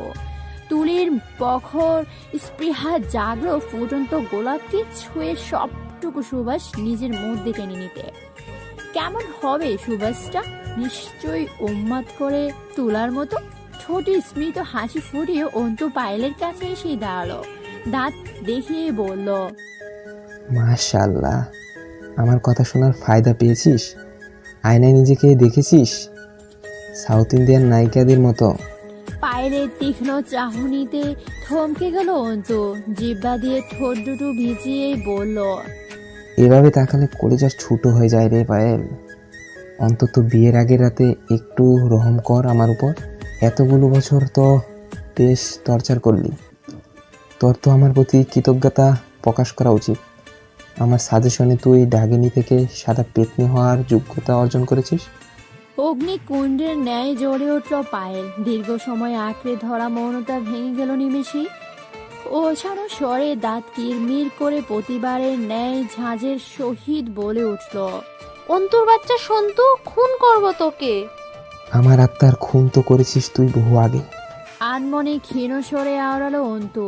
তুলির প্রখর স্পৃহা জাগলো ফুটন্ত গোলাপকে ছুঁয়ে সবটুকু সুবাস নিজের মধ্যে টেনে নিতে। কেমন হবে সুবাসটা? নিশ্চয়ই উন্মাদ করে তোলার মতো। ঠোঁটে স্মৃত হাসি ফুটিয়ে অন্তু পায়েলের কাছে এসে দাঁড়ালো, দাঁত দেখিয়ে বলল, মাশাআল্লাহ, আমার কথা শোনার ফায়দা পেয়েছিস? আয়নায় নিজেকে দেখেছিস সাউথ ইন্ডিয়ান নায়িকাদের মতো? পায়েলের তীক্ষ্ণ চাহনিতে থমকে গেল অন্তু, জিহ্বা দিয়ে ঠোঁট দুটো ভিজিয়েই বলল, এভাবে তাকালে কলেজা ছোট হয়ে যায় রে পায়েল। অন্তত বিয়ের আগের রাতে একটু রহম কর আমার উপর। এতগুলো বছর তো বেশ টর্চার করলি, তোর তো আমার প্রতি কৃতজ্ঞতা প্রকাশ করা উচিত। আমার সাজেশনে তুই ডাকিনী থেকে সাদা পেতনি হওয়ার যোগ্যতা অর্জন করেছিস। অগ্নিকুণ্ডের ন্যায় জ্বলে উঠল পায়েল। দীর্ঘ সময় আঁকড়ে ধরা মৌনতা ভেঙে গেল নিমেষেই। ওছানো স্বরে দাঁত কিরমির করে প্রতিবারের ন্যায় ঝাঁঝের সহিত বলে উঠল, অন্তুর বাচ্চা সন্তু, খুন করব তোকে। আমার আত্মার খুন তো করেছিস তুই বহু আগে। আনমনে ক্ষীণ স্বরে আওড়ালো অন্তু,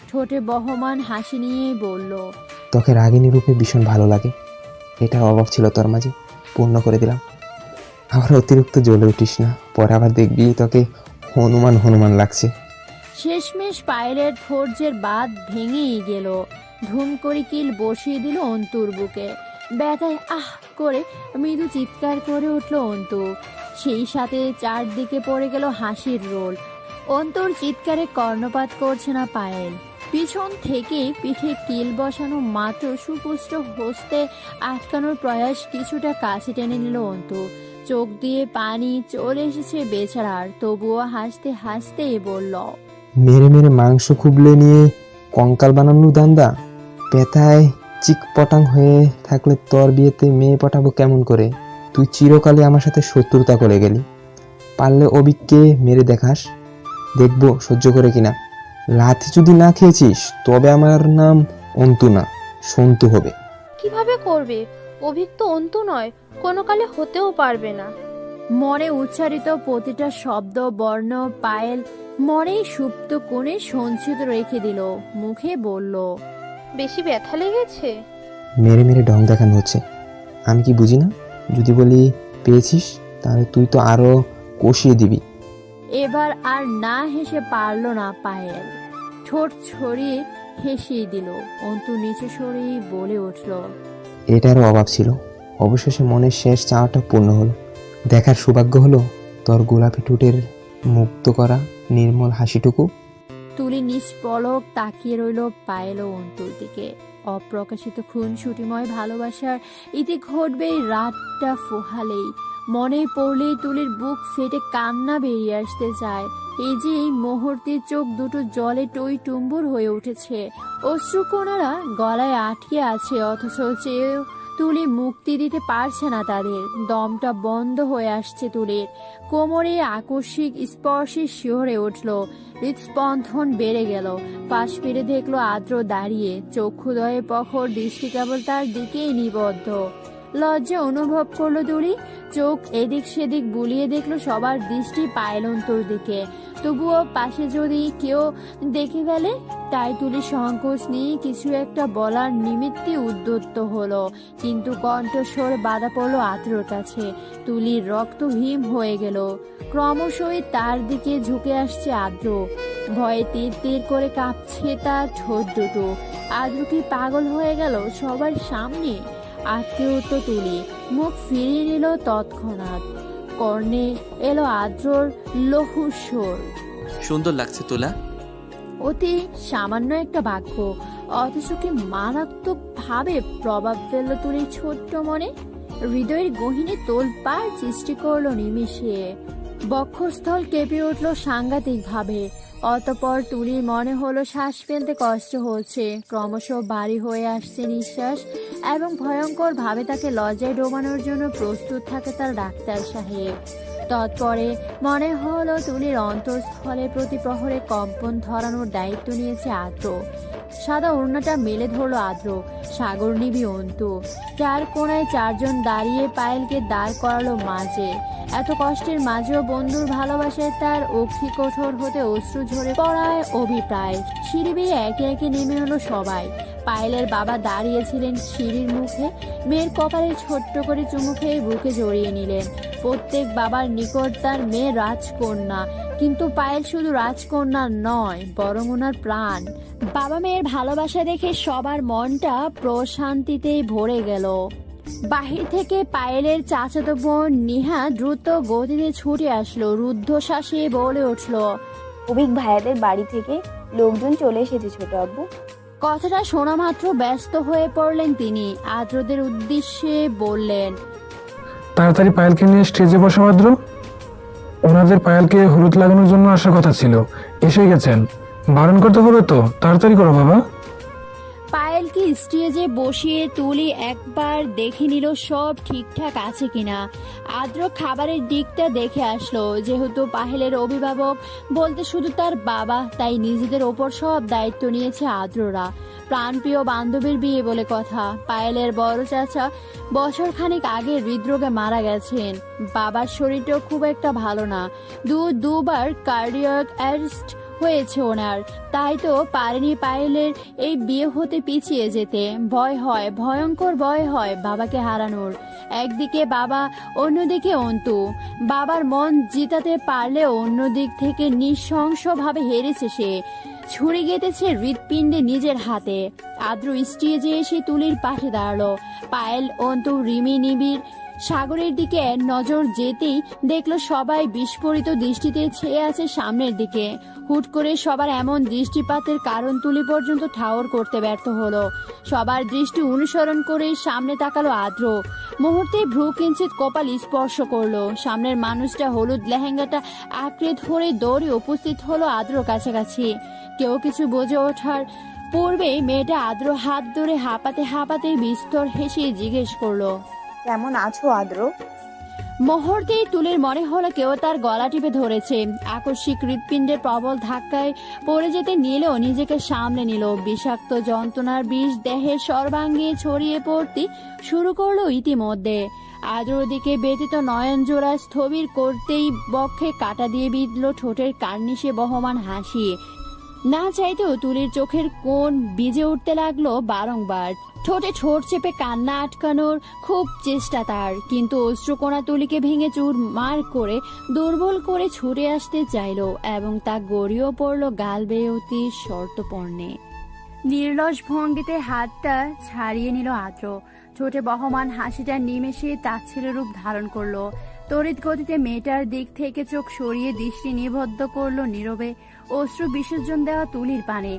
ঠোঁটে বহমান হাসি নিয়েই বলল, তোকে রাগিনী রূপে ভীষণ ভালো লাগে, এটার অভাব ছিল তোর মাঝে, পূর্ণ করে দিলাম। আবার অতিরিক্ত জ্বলে উঠিস না, পরে আবার দেখবি তোকে হনুমান হনুমান লাগছে। শেষমেশ পায়েলের ধৈর্যের বাঁধ ভেঙেই গেল। ধুম করে কিল বসিয়ে দিল অন্তুর বুকে। ব্যথায় আহ করে মৃদু চিৎকার করে উঠল অন্তু। সেই সাথে চারদিকে পড়ে গেল হাসির রোল। অন্তুর চিৎকারে কর্ণপাত করছে না পায়েল। পিছন থেকে পিঠে কিল বসানো মাত্র সুপুষ্ট হস্তে আটকানোর প্রয়াস কিছুটা কাছে টেনে নিল অন্তু। চোখ দিয়ে পানি চলে এসেছে বেচারার, তবুও হাসতে হাসতে বলল, মেরে মেরে মাংস খুবলে নিয়ে কঙ্কাল বানানো দান্দা। পেতায় চিকপটাং হয়ে থাকলে তোর বিয়েতে মেয়ে পটাবো কেমন করে? তুই চিরকালে আমার সাথে শত্রুতা করে গেলি, পারলে অবিককে মেরে দেখাস, দেখবো সহ্য করে কিনা। লাথি যদি না খেয়েছিস তবে আমার নাম অন্তু না সন্তু হবে। কিভাবে করবে? অভিক তো অন্তু নয়, কোনো কালে হতেও পারবে না। মনে উচ্চারিত প্রতিটা শব্দ বর্ণ পায়েল মনেই সুপ্ত কোণে সঞ্চিত রেখে দিল। মুখে বলল, বেশি ব্যথা লেগেছে? মেরে মেরে ঢং দেখানো হচ্ছে, আমি কি বুঝি না? যদি বলি পেয়েছিস তাহলে তুই তো আরো কষিয়ে দিবি। এবার আর না হেসে পারল না পায়েল। ঠোঁট ছড়িয়ে হেসেই দিল। অন্তু নিচে সরেই বলে উঠল, এটারও অভাব ছিল। অবশেষে মনের শেষ চাওয়াটা পূর্ণ হলো। দেখার সৌভাগ্য হলো তোর গোলাপি ঠোঁটের মুক্ত করা নির্মল হাসিটুকু। তুলি নিষ্পলক তাকিয়ে রইল পায়েল ও অন্তুর দিকে। অপ্রকাশিত খুনসুটিময় ভালোবাসার ইতি ঘটবে রাতটা ফোহালেই। মনে পড়লেই তুলির বুক ফেটে কান্না বেরিয়ে আসতে চায়। এই যে এই মুহূর্তে চোখ দুটো জলে টই টুম্বুর হয়ে উঠেছে, অশ্রুকণারা গলায় আটকে আছে, অথচ চেয়েও তুলি মুক্তি দিতে পারছে না তাদের। দমটা বন্ধ হয়ে আসছে তুলির। কোমরে আকস্মিক স্পর্শে শিহরে উঠল, হৃদস্পন্দন বেড়ে গেল। পাশ ফিরে দেখলো আদ্র দাঁড়িয়ে, চক্ষুদয়ে প্রখর দৃষ্টি কেবল তার দিকেই নিবদ্ধ। লজ্জা অনুভব করলো তুলি। চোখ এদিক সেদিক বুলিয়ে দেখলো সবার দৃষ্টি পায়েল অন্তুর দিকে। তবুও পাশে যদি কেউ দেখে ফেলে, তাই তুলি সংকোচ নিয়ে কিছু একটা বলার নিমিত্তে উদ্যত হলো, কিন্তু কণ্ঠস্বর বাধা পড়লো আদ্রর কাছে। তুলির রক্ত হিম হয়ে গেল। ক্রমশই তার দিকে ঝুঁকে আসছে আদ্র। ভয়ে তীর তীর করে কাঁপছে তার ঠোঁট দুটো। আদ্র কি পাগল হয়ে গেল সবার সামনে? আটকে উঠল তুলি, মুখ ফিরিয়ে নিল তৎক্ষণাৎ। কর্ণে এলো আদ্রর লহুস্বর, সুন্দর লাগছে তুলা। অতি সামান্য একটা বাক্য, অথচ কি মারাত্মক ভাবে প্রভাব ফেলল তুলির ছোট্ট মনে। হৃদয়ের গহীনে তোলপাড় সৃষ্টি করলো নিমিষে। বক্ষস্থল কেঁপে উঠল সাংঘাতিক ভাবে। অতঃপর তুলির মনে হলো শ্বাস ফেলতে কষ্ট হচ্ছে। ক্রমশ ভারী হয়ে আসছে নিঃশ্বাস, এবং ভয়ঙ্কর ভাবে তাকে লজ্জায় ডোবানোর জন্য প্রস্তুত থাকে তার ডাক্তার সাহেব। তৎপরে মনে হলো তুলির অন্তঃস্থলে প্রতি প্রহরে কম্পন ধরানোর দায়িত্ব নিয়েছে আদ্র। সাদা ওড়নাটা মেলে ধরলো আদ্র, সাগর নিবি অন্তু। চার কোণায় চারজন দাঁড়িয়ে পায়েলকে দাঁড় করালো মাঝে। এত কষ্টের মাঝেও বন্ধুর ভালোবাসায় তার অক্ষি কঠোর হতে অশ্রু ঝরে পড়ায় অভিপ্রায়। সিঁড়ি বেয়ে একে একে নেমে হলো সবাই। পায়েলের বাবা দাঁড়িয়েছিলেন সিঁড়ির মুখে, মেয়ের কপালে ছোট্ট করে চুমু খেয়ে বুকে জড়িয়ে নিলেন। প্রত্যেক বাবার নিকট তার মেয়ে রাজকন্যা, কিন্তু পায়েল শুধু রাজকন্যা নয়, বরং ওনার প্রাণ। বাবা মেয়ের ভালোবাসা দেখে সবার মনটা প্রশান্তিতেই ভরে গেল। বাহির থেকে পায়েলের চাচাতো বোন নিহা দ্রুত গতিতে ছুটে আসলো, রুদ্ধশ্বাসে বলে উঠল, অভিক ভাইয়াদের বাড়ি থেকে লোকজন চলে এসেছে ছোট আব্বু। কথাটা শোনা মাত্র ব্যস্ত হয়ে পড়লেন তিনি। আদ্রদের উদ্দেশ্যে বললেন, তাড়াতাড়ি পায়েলকে নিয়ে স্টেজে বসা আদ্র। ওনাদের পায়েলকে হলুদ লাগানোর জন্য আসার কথা ছিল, এসে গেছেন। বারণ করতে হবে তো, তাড়াতাড়ি করো বাবা। পায়েলকে স্টেজে বসিয়ে তুলি একবার দেখে নিল সব ঠিকঠাক আছে কিনা। আদ্র খাবারের দিকটা দেখে আসলো। যেহেতু পায়েলের অভিভাবক বলতে শুধু তার বাবা, তাই নিজেদের ওপর সব দায়িত্ব নিয়েছে আদ্ররা। প্রাণপ্রিয় বান্ধবীর বিয়ে বলে কথা। পায়েলের বড় চাচা বছরখানেক আগে হৃদরোগে মারা গেছেন। বাবার শরীরটাও খুব একটা ভালো না, দুবার কার্ডিয়াক অ্যারেস্ট হয়েছে ওনার। তাই তো পারেনি পায়েলের এই বিয়ে হতে পিছিয়ে যেতে। ভয় হয়, ভয়ঙ্কর ভয় হয় বাবাকে হারানোর। একদিকে বাবা, অন্যদিকে অন্তু। বাবার মন জিতাতে পারলে অন্যদিক থেকে নৃশংসভাবে হেরেছে সে। ছুরি গেঁথেছে হৃৎপিণ্ডে নিজের হাতে। আদ্র স্টেজে এসে তুলির পাশে দাঁড়ালো। পায়েল, অন্তু, রিমি, নিবিড় সাগরের দিকে নজর যেতেই দেখলো সবাই বিস্ফোরিত দৃষ্টিতে চেয়ে আছে সামনের দিকে। হুট করে সবার এমন দৃষ্টিপাতের কারণ তুলি পর্যন্ত ঠাওর করতে ব্যর্থ হলো। সবার দৃষ্টি অনুসরণ করে সামনে তাকালো আদ্র। মুহূর্তে ভ্রু কিঞ্চিত কপাল স্পর্শ করলো। সামনের মানুষটা হলুদ লেহেঙ্গাটা আঁকড়ে ধরে দৌড়ে উপস্থিত হলো আদ্র কাছাকাছি। কেউ কিছু বুঝে ওঠার পূর্বেই মেয়েটা আদ্র হাত ধরে হাঁপাতে হাঁপাতে বিস্তর হেসে জিজ্ঞেস করলো, কেমন আছো আদ্র? মুহূর্তেই তুলির মনে হলো কেউ তার গলা টিপে ধরেছে। আকস্মিক হৃৎপিণ্ডের প্রবল ধাক্কায় পড়ে যেতে নিলেও নিজেকে সামলে নিল। বিষাক্ত যন্ত্রণার বিষ দেহের সর্বাঙ্গে ছড়িয়ে পড়তে শুরু করলো ইতিমধ্যে। আদ্রর দিকে ব্যতীত নয়ন জোড়া স্থবির করতেই বক্ষে কাটা দিয়ে বিঁধল ঠোঁটের কার্নিশে বহমান হাসি। না চাইতেও তুলির চোখের কোণ ভিজে উঠতে লাগলো বারংবার। ঠোঁটে ঠোঁট চেপে কান্না আটকানোর খুব চেষ্টা তার, কিন্তু অশ্রুকণা তুলিকে ভেঙে চুরমার করে দুর্বল করে ছুটে আসতে চাইল, এবং তা গড়িয়েও পড়ল গাল বেয়ে অতি শর্তপর্ণে। নির্লস ভঙ্গিতে হাতটা ছাড়িয়ে নিল আদ্র। ঠোঁটে বহমান হাসিটা নিমেষে তাচ্ছিল্যের রূপ ধারণ করলো। তড়িৎ গতিতে মেয়েটার দিক থেকে চোখ সরিয়ে দৃষ্টি নিবদ্ধ করলো নীরবে অশ্রু বিসর্জন দেওয়া তুলির পানে।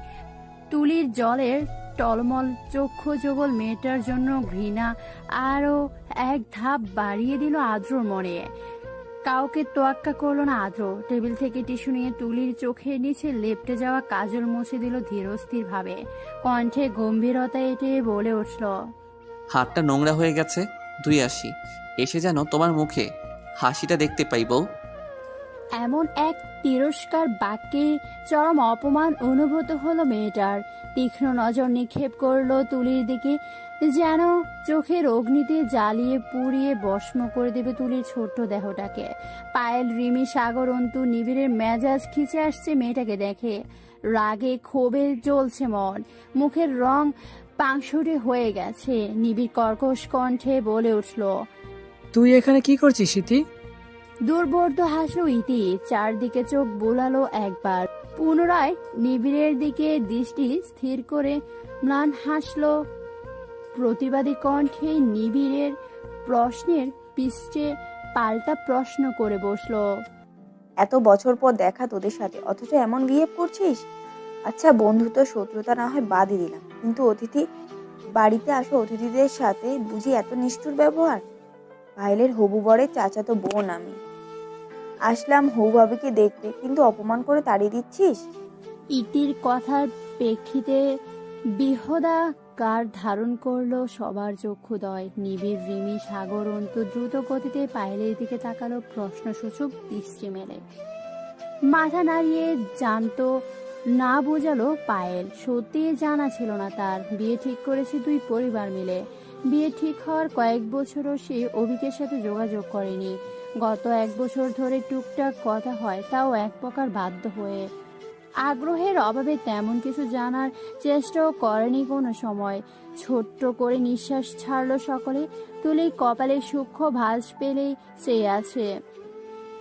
তুলির জলের টলমল চক্ষু যুগল মেয়েটার জন্য ঘৃণা আরো এক ধাপ বাড়িয়ে দিল আদ্রর মনে। কাউকে তোয়াক্কা করলো না আদ্র। টেবিল থেকে টিস্যু নিয়ে তুলির চোখের নিচে লেপটে যাওয়া কাজল মুছে দিল ধীরস্থির ভাবে। কণ্ঠে গম্ভীরতা এঁটে বলে উঠল, হাতটা নোংরা হয়ে গেছে, ধুই আসি। এসে যেন তোমার মুখে হাসিটা দেখতে পাই বউ। এমন এক তিরস্কার বাক্যে চরম অপমান অনুভূত হলো মেয়েটার। তীক্ষ্ণ নজর নিক্ষেপ করলো তুলির দিকে, যেন চোখের অগ্নিতে জ্বালিয়ে পুড়িয়ে ভস্ম করে দেবে তুলির ছোট্ট দেহটাকে। পায়েল, রিমি, সাগর, অন্তু, নিবিড়ের মেজাজ খিচে আসছে মেয়েটাকে দেখে। রাগে ক্ষোভে জ্বলছে মন, মুখের রং পাংশুটে হয়ে গেছে। নিবিড় কর্কশ কণ্ঠে বলে উঠল, তুই এখানে কি করছিস ইতি? দুর্বোধ্য হাসলো ইতি। চারদিকে চোখ বোলালো একবার, পুনরায় নিবিড়ের দিকে দৃষ্টি স্থির করে ম্লান হাসলো। প্রতিবাদী কণ্ঠে নিবিড়ের প্রশ্নের পিষ্টে পাল্টা প্রশ্ন করে বসলো, এত বছর পর দেখা তোদের সাথে, অথচ এমন বিহেভ করছিস? আচ্ছা, বন্ধুত্ব শত্রুতা না হয় বাদই দিলাম, কিন্তু বাড়িতে আসো অতিথিদের সাথে বুঝি এত নিষ্ঠুর ব্যবহার? পায়েলের হবু বরের চাচাতো বোন আমি, আসলাম হবু ভাবিকে দেখতে, কিন্তু অপমান করে তাড়িয়ে দিচ্ছিস। ইতির কথার প্রেক্ষিতে বিহদাকার ধারণ করলো সবার চক্ষুদয়। নিবিড়, রিমি, সাগর, অন্তু দ্রুত গতিতে পায়েলের দিকে তাকালো প্রশ্নসূচক দৃষ্টি মেলে। মাথা নাড়িয়ে জানতো না বোঝালো পায়েল। সত্যি জানা ছিল না তার। বিয়ে ঠিক করেছে দুই পরিবার মিলে। বিয়ে ঠিক হওয়ার কয়েক বছরও সে অভিকের সাথে যোগাযোগ করেনি। গত এক বছর ধরে টুকটাক কথা হয়, তাও এক প্রকার বাধ্য হয়ে। আগ্রহের অভাবে তেমন কিছু জানার চেষ্টাও করেনি কোনো সময়। ছোট্ট করে নিঃশ্বাস ছাড়লো সকলে। তুলি কপালে সূক্ষ্ম ভাঁজ পেলেই চেয়ে আছে।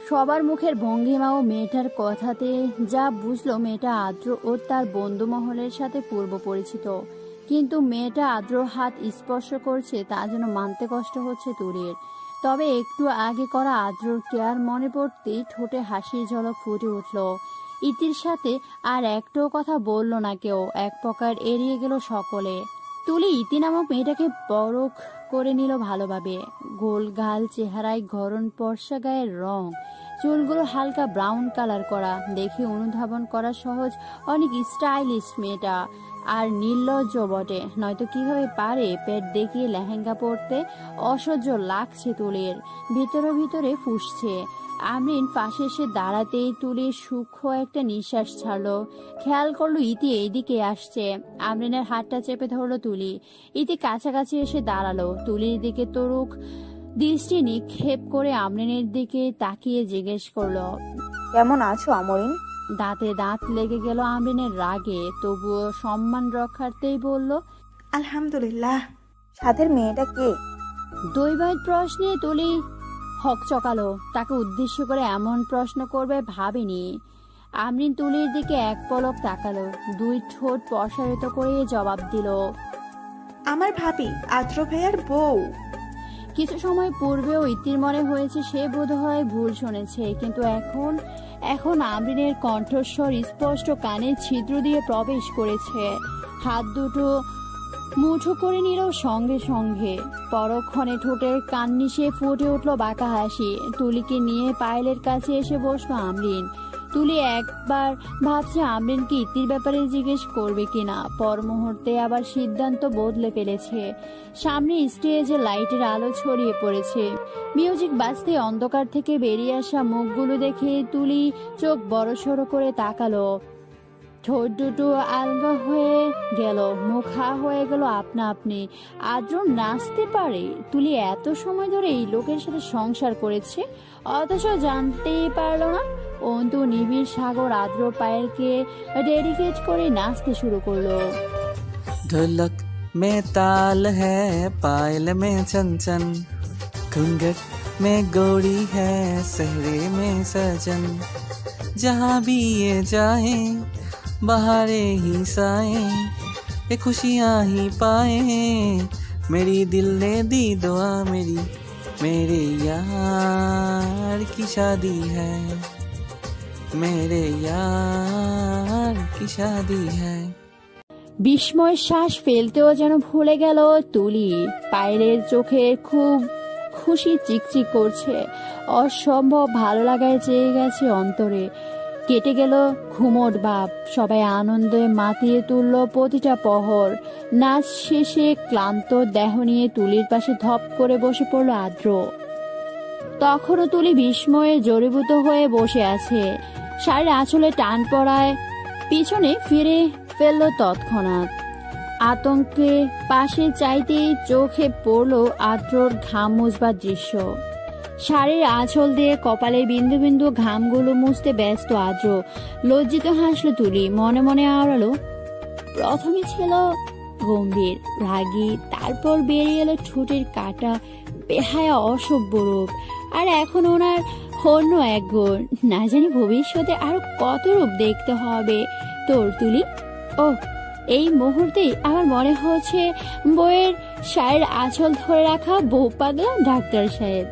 সবার মুখের ভঙ্গিমা ও মেয়েটার কথাতে যা বুঝলো মেয়েটা আদ্র ও তার বন্ধু মহলের সাথে পূর্ব পরিচিত। কিন্তু মেয়েটা আদ্র হাত স্পর্শ করছে তা যেন মানতে কষ্ট হচ্ছে তুলির। তবে একটু আগে করা আদ্রর কেয়ার মনে পড়তেই ঠোঁটে হাসির ঝলক ফুটে উঠল। ইতির সাথে আর একটাও কথা বলল না কেউ, এক প্রকার এড়িয়ে গেল সকলে। তুলি ইতি নামক মেয়েটাকে পরখ করে নিল ভালোভাবে। গোল গাল চেহারায়, গরম ফর্সা গায়ের রং, চুলগুলো হালকা ব্রাউন কালার করা, দেখে অনুধাবন করা সহজ, অনেক স্টাইলিশ মেয়েটা। আর নির্লজ্জ বটে, নয়তো কিভাবে পারে পেট দেখিয়ে লেহেঙ্গা পরতে। অসহ্য লাগছে তুলির, ভিতরে ভিতরে ফুঁসছে। আমরিন পাশে এসে দাঁড়াতেই তুলির সূক্ষ্ম একটা নিঃশ্বাস ছাড়লো। খেয়াল করলো ইতি এইদিকে আসছে। আমরিনের হাতটা চেপে ধরলো তুলি। ইতি কাছাকাছি এসে দাঁড়ালো। তুলির দিকে তরুক দৃষ্টি নিক্ষেপ করে আমরিনের দিকে তাকিয়ে জিজ্ঞেস করলো, কেমন আছো আমরিন? দাঁতে দাঁত লেগে গেল আমরিনের রাগে, তবুও সম্মান রক্ষার্থেই বলল, আলহামদুলিল্লাহ। সাথের মেয়েটা কে? দৈবাত প্রশ্নে তুলি হক চকালো। তাকে উদ্দেশ্য করে এমন প্রশ্ন করবে ভাবেনি। আমরিন তুলির দিকে এক পলক তাকালো, দুই ঠোঁট প্রসারিত করে জবাব দিল, আমার ভাবি, আদ্র ভাইয়ার বউ। কিছু সময় পূর্বেও ইতির মনে হয়েছে সে বোধহয় ভুল শুনেছে, কিন্তু এখন আমরিনের কণ্ঠস্বর স্পষ্ট কানে ছিদ্র দিয়ে প্রবেশ করেছে। হাত দুটো মুঠো করে নিল সঙ্গে সঙ্গে। পরক্ষণে ঠোঁটের কান্নিসে ফুটে উঠল বাঁকা হাসি। তুলিকে নিয়ে পায়েলের কাছে এসে বসলো আমরিন। তুলি একবার ভাবছে আমরিনকে ইতির ব্যাপারে জিজ্ঞেস করবে কিনা, পর মুহূর্তে আবার সিদ্ধান্ত বদলে ফেলেছে। সামনে স্টেজে লাইটের আলো ছড়িয়ে পড়েছে। মিউজিক বাজতে অন্ধকার থেকে বেরিয়ে আসা মুখগুলো দেখে তুলি চোখ বড়সড় করে তাকালো। ঠোঁট দুটো আলগা হয়ে গেল, মুখ হা হয়ে গেল আপনা আপনি। আদ্র নাচতে পারে? তুলি এত সময় ধরে এই লোকের সাথে সংসার করেছে, অথচ জানতেই পারলো না। অন্তু, নিবিড়, সাগর, আদ্র পায়েলকে ডেডিকেট করে নাচতে শুরু করলো। ढोलक में ताल है, पायल में चंचन, घूंघट में गोरी है, सहरे में सजन, जहाँ भी ये जाए बहारे ही साए, ये खुशियाँ ही पाए मेरी दिल ने दी दुआ मेरे यार की शादी है मेरे यार की शादी है। বিস্ময় শ্বাস ফেলতেও যেন ভুলে গেল তুলি। পায়েলের চোখে খুব খুশি চিকচিক করছে, অসম্ভব ভালো লাগায় চেয়ে গেছে অন্তরে। কেটে গেল ঘুমট ভাব, সবাই আনন্দে মাতিয়ে তুলল প্রতিটা প্রহর। নাচ শেষে ক্লান্ত দেহ নিয়ে তুলির পাশে ধপ করে বসে পড়ল আদ্র। তখনও তুলি বিস্ময়ে জড়ীভূত হয়ে বসে আছে, শাড়ির আঁচলে টান পড়ায় পিছনে ফিরে ফেলল তৎক্ষণাৎ। আতঙ্কে পাশে চাইতেই চোখে পড়ল আদ্রর ঘাম মুছবার দৃশ্য। শাড়ির আঁচল দিয়ে কপালে বিন্দু বিন্দু ঘামগুলো মুছতে ব্যস্ত আদ্র। লজ্জিত হাসলো তুলি, মনে মনে আওড়ালো। প্রথমে ছিল গম্ভীর রাগী, তারপর বেরিয়ে এলো ঠোঁটের কাটা বেহায়া অসভ্য রূপ, আর এখন ওনার অন্য এক গুণ। না জানি ভবিষ্যতে আরো কত রূপ দেখতে হবে তোর তুলি। ও এই মুহূর্তেই আমার মনে হচ্ছে বইয়ের শাড়ির আঁচল ধরে রাখা বউ পাগলা ডাক্তার সাহেব।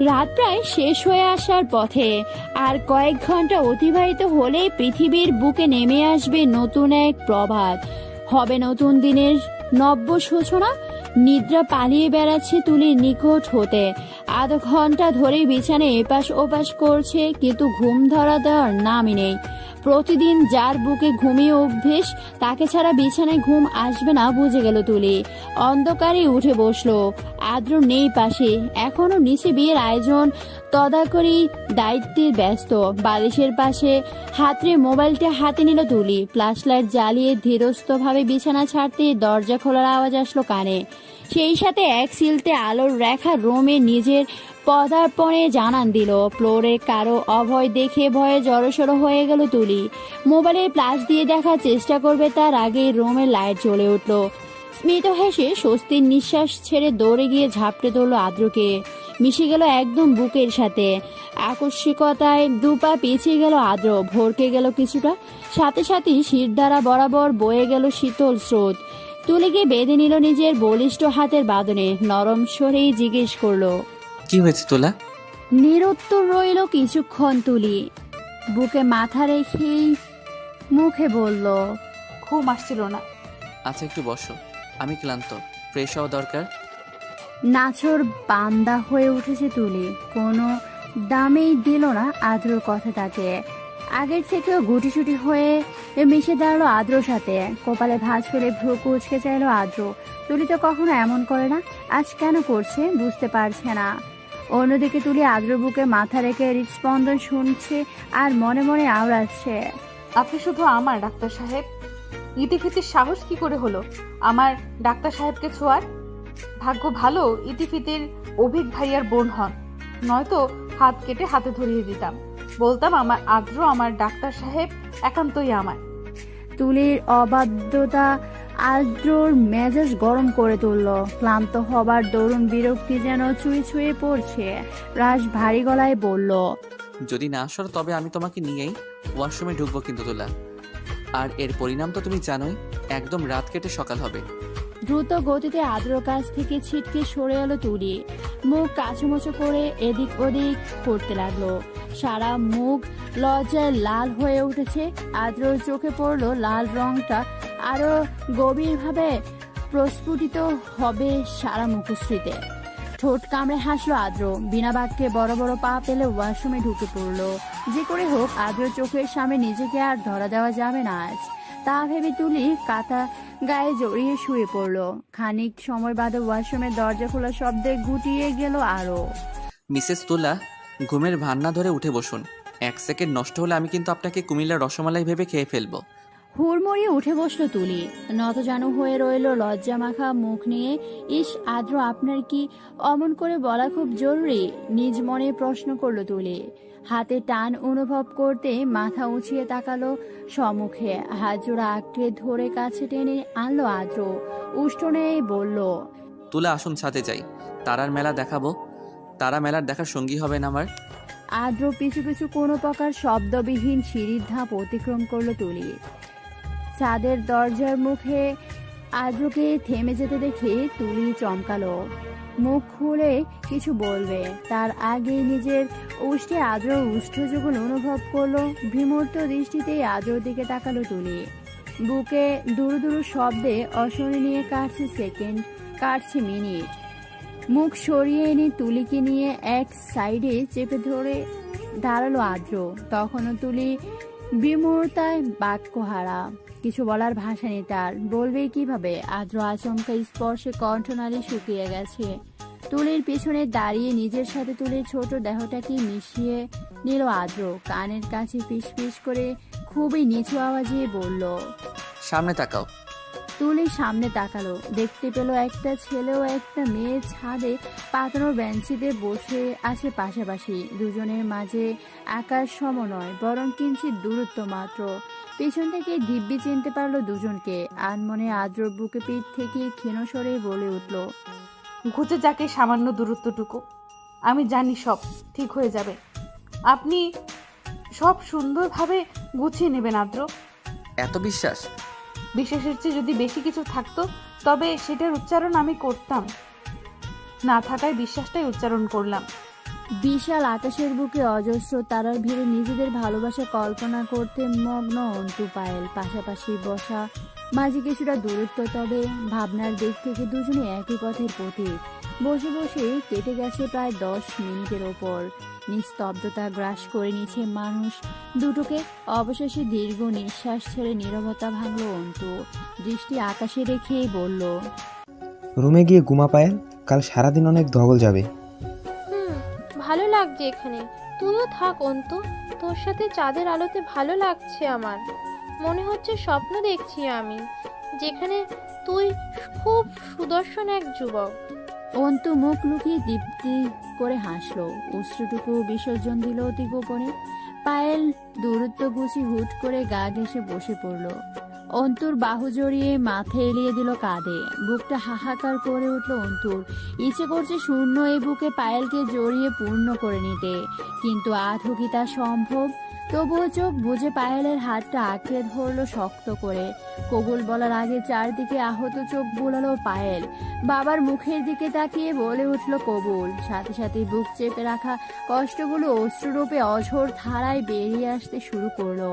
রাত প্রায় শেষ হয়ে আসার পথে, আর কয়েক ঘন্টা অতিবাহিত হলেই পৃথিবীর বুকে নেমে আসবে নতুন এক প্রভাত, হবে নতুন দিনের নব্য সূচনা। নিদ্রা পালিয়ে বেড়াচ্ছে তুলির নিকট হতে, আধ ঘন্টা ধরেই বিছানায় এপাশ ওপাশ করছে, কিন্তু ঘুম ধরা দেওয়ার নামই নেই। প্রতিদিন যার বুকে ঘুমিয়ে অভ্যেস, তাকে ছাড়া বিছানায় ঘুম আসবে না বুঝে গেল তুলি। অন্ধকারে উঠে বসলো। আদ্র নেই পাশে, এখনো নিচে বিয়ের আয়োজন তদাকরি দায়িত্বে ব্যস্ত। বালিশের পাশে হাতড়ে মোবাইলটা হাতে নিল তুলি। ফ্ল্যাশ লাইট জ্বালিয়ে ধীরস্থ ভাবে বিছানা ছাড়তে দরজা খোলার আওয়াজ আসলো কানে। সেই সাথে এক সিলতে আলোর রেখা রোমে নিজের পদার্পণে জানান দিল। ফ্লোরে কারো অভয় দেখে ভয়ে জড়সড় হয়ে গেল তুলি। মোবাইলের ফ্ল্যাশ দিয়ে দেখার চেষ্টা করবে তার আগেই রুমের লাইট জ্বলে উঠল। স্মিত হেসে স্বস্তির নিঃশ্বাস ছেড়ে দৌড়ে গিয়ে ঝাপটে ধরল আদ্রকে, মিশে গেল একদম বুকের সাথে। আকস্মিকতায় দুপা পিছিয়ে গেল আদ্র, ভরকে গেল কিছুটা, সাথে সাথে শিরদাঁড়া বরাবর বয়ে গেল শীতল স্রোত। তুলিকে বেঁধে নিল নিজের বলিষ্ঠ হাতের বাঁধনে, নরম স্বরেই জিজ্ঞেস করলো, কি হয়েছে তোলা? নিরুত্তর রইল কিছুক্ষণ তুলি। বুকে মাথা রেখেই মুখে বলল, ঘুম আসছিল না। আচ্ছা একটু বসো, আমি ক্লান্ত, ফ্রেশ হওয়া দরকার। নাছর বান্দা হয়ে উঠেছে তুলি, কোনো দামেই দিল না আদ্রর কথা তাকে। আগের থেকেও গুটিসুটি হয়ে মিশে দাঁড়ালো আদ্রর সাথে। কপালে ভাঁজ ফেলে ভ্রু কুচকে চাইলো আদ্র। তুলি তো কখনো এমন করে না, আজ কেন করছে বুঝতে পারছে না। অন্যদিকে তুলি আদ্র বুকে মাথা রেখে হৃদস্পন্দন শুনছে আর মনে মনে আওড়াচ্ছে, আপনি শুধু আমার ডাক্তার সাহেব। ইতিফিতির সাহস কি করে হলো আমার ডাক্তার সাহেবকে ছোঁয়ার? ভাগ্য ভালো ইতিফিতির অভিক ভাইয়ার বোন হন, নয়তো হাত কেটে হাতে ধরিয়ে দিতাম, বলতাম আমার আদ্র আমার ডাক্তার সাহেব একান্তই আমার। তুলির অবাধ্যতা আদ্রর মেজাজ গরম করে তুলল। ক্লান্ত হবার দরুন বিরক্তি যেন ছুঁয়ে ছুঁয়ে পড়ছে। রাশ ভারী গলায় বলল, যদি না সর তবে আমি তোমাকে নিয়েই ওয়াশরুমে ঢুকবো কিন্তু তোলা। আর এর পরিণাম তো তুমি জানোই, একদম রাত কেটে সকাল হবে। দ্রুত গতিতে আদ্রর কাছ থেকে ছিটকে সরে এলো তুলি। মুখ কাছুমুচু করে এদিক ওদিক করতে লাগলো। সারা মুখ লজ্জায় লাল হয়ে উঠেছে। আদ্রর চোখে পড়লো লাল রংটা আরো গভীরভাবে প্রস্ফুটিত হবে সারা মুখশ্রীতে। ঠোঁট কামড়ে হাসলো আদ্র। বিনা বাক্যে বড় বড় পা পেলে ওয়াশরুমে ঢুকে পড়লো। যে করে হোক আদ্রর চোখের সামনে নিজেকে আর ধরা দেওয়া যাবে না আজ, তা ভেবে তুলি কাঁথা গায়ে জড়িয়ে শুয়ে পড়লো। খানিক সময় বাদে ওয়াশরুমের দরজা খোলা শব্দে গুটিয়ে গেল আরো। মিসেস তুলা, ঘুমের ভান্না ধরে উঠে বসুন। 1 সেকেন্ড নষ্ট হলে আমি কিন্তু আপনাকে কুমিল্লার রসমালাই ভেবে খেয়ে ফেলবো। হুড়মুড়িয়ে উঠে বসলো তুলি। নতজানু হয়ে রইল লজ্জা মাখা মুখ নিয়ে। ইস আদ্র, আপনার কি অমন করে বলা খুব জরুরি? নিজ মনে প্রশ্ন করলো তুলি। হাতে টান অনুভব করতে মাথা উঁচিয়ে তাকালো সম্মুখে। হাত জোড়া আঁকড়ে ধরে কাছে টেনে আনলো আদ্র। উষ্ঠনে বলল, তুলা আসুন ছাদে যাই, তারার মেলা দেখাবো। তারা মেলার দেখার সঙ্গী হবেন আমার। আদ্র পিছু পিছু কোনো প্রকার শব্দবিহীন সিঁড়ির ধাপ অতিক্রম করলো তুলি। চাঁদের দরজার মুখে আদ্রকে থেমে যেতে দেখে তুলি চমকালো। মুখ খুলে কিছু বলবে তার আগে নিজের উষ্ঠে আদ্রর উষ্ঠযুগল অনুভব করলো। বিমূর্ত দৃষ্টিতেই আদ্রর দিকে তাকালো তুলি। বুকে দুরু দুরু শব্দে অশনি নিয়ে কাটছে সেকেন্ড, কাটছে মিনিট। মুখ সরিয়ে এনে তুলিকে নিয়ে এক সাইডে চেপে ধরে দাঁড়ালো আদ্র। তখনও তুলি বিমূর্তায় বাক্যহারা, কিছু বলার ভাষা নেই তার। বলবে কিভাবে? আদ্র আচমকা স্পর্শে কণ্ঠনালী শুকিয়ে গেছে। তুলির পিছনে দাঁড়িয়ে নিজের সাথে তুলির ছোট দেহটাকে মিশিয়ে নিল আদ্র। কানের কাছে ফিসফিস করে খুবই নিচু আওয়াজে বলল, সামনে তাকাও। তুলি সামনে তাকালো। দেখতে পেল একটা ছেলে ও একটা মেয়ে ছাদে পাতানো বেঞ্চিতে বসে আছে পাশাপাশি। দুজনের মাঝে আকাশ সম নয়, বরং কিঞ্চিত দূরত্ব মাত্র। পেছন থেকে দিব্যি চিনতে পারলো দুজনকে। আনমনে আদ্রর বুকে পিঠ থেকে ক্ষীণস্বরে বলে উঠল, ঘুচে যাকে সামান্য দূরত্বটুকু। আমি জানি সব ঠিক হয়ে যাবে। আপনি সব সুন্দরভাবে গুছিয়ে নেবেন আদ্র। এত বিশ্বাস? বিশ্বাসের চেয়ে যদি বেশি কিছু থাকতো তবে সেটার উচ্চারণ আমি করতাম না, থাকায় বিশ্বাসটাই উচ্চারণ করলাম। বিশাল আকাশের বুকে অজস্র তারার ভিড়ে নিজেদের ভালোবাসা কল্পনা করতে মগ্ন অন্তু পায়েল। পাশাপাশি বসা, মাঝে কিছুটা দূরত্ব, তবে ভাবনার দিক থেকে দুজনে একই পথের পথিক। বসে বসে কেটে গেছে প্রায় 10 মিনিটের ওপর। নিস্তব্ধতা গ্রাস করে নিচ্ছে মানুষ দুটোকে। অবশেষে দীর্ঘ নিঃশ্বাস ছেড়ে নীরবতা ভাঙল অন্তু। দৃষ্টি আকাশে রেখেই বলল, রুমে গিয়ে ঘুমা পায়েল, কাল সারাদিন অনেক ধকল যাবে। ভালো লাগছে এখানে, তুইও থাক অন্তু। তোর সাথে চাঁদের আলোতে ভালো লাগছে আমার। মনে হচ্ছে স্বপ্ন দেখছি আমি, যেখানে তুই খুব সুদর্শন এক যুবক। অন্তু মুখ লুকিয়ে দীপ্তি করে হাসলো। অশ্রুটুকু বিসর্জন দিল অতি গোপনে। পায়েল দূরত্ব বুঝি হুট করে গা ঘেঁষে বসে পড়ল। অন্তুর বাহু জড়িয়ে মাথা এলিয়ে দিল কাঁধে। বুকটা হাহাকার করে উঠল অন্তুর। ইচ্ছে করছে শূন্য এই বুকে পায়েলকে জড়িয়ে পূর্ণ করে নিতে, কিন্তু আদৌ কি তা সম্ভব? তবুও চোখ বুঝে পায়েলের হাতটা আঁকড়ে ধরলো শক্ত করে। কবুল বলার আগে চারদিকে আহত চোখ বুলালো পায়েল। বাবার মুখের দিকে তাকিয়ে বলে উঠল কবুল। সাথে সাথে বুক চেপে রাখা কষ্টগুলো অশ্রুরূপে অঝোর ধারায় বেরিয়ে আসতে শুরু করলো।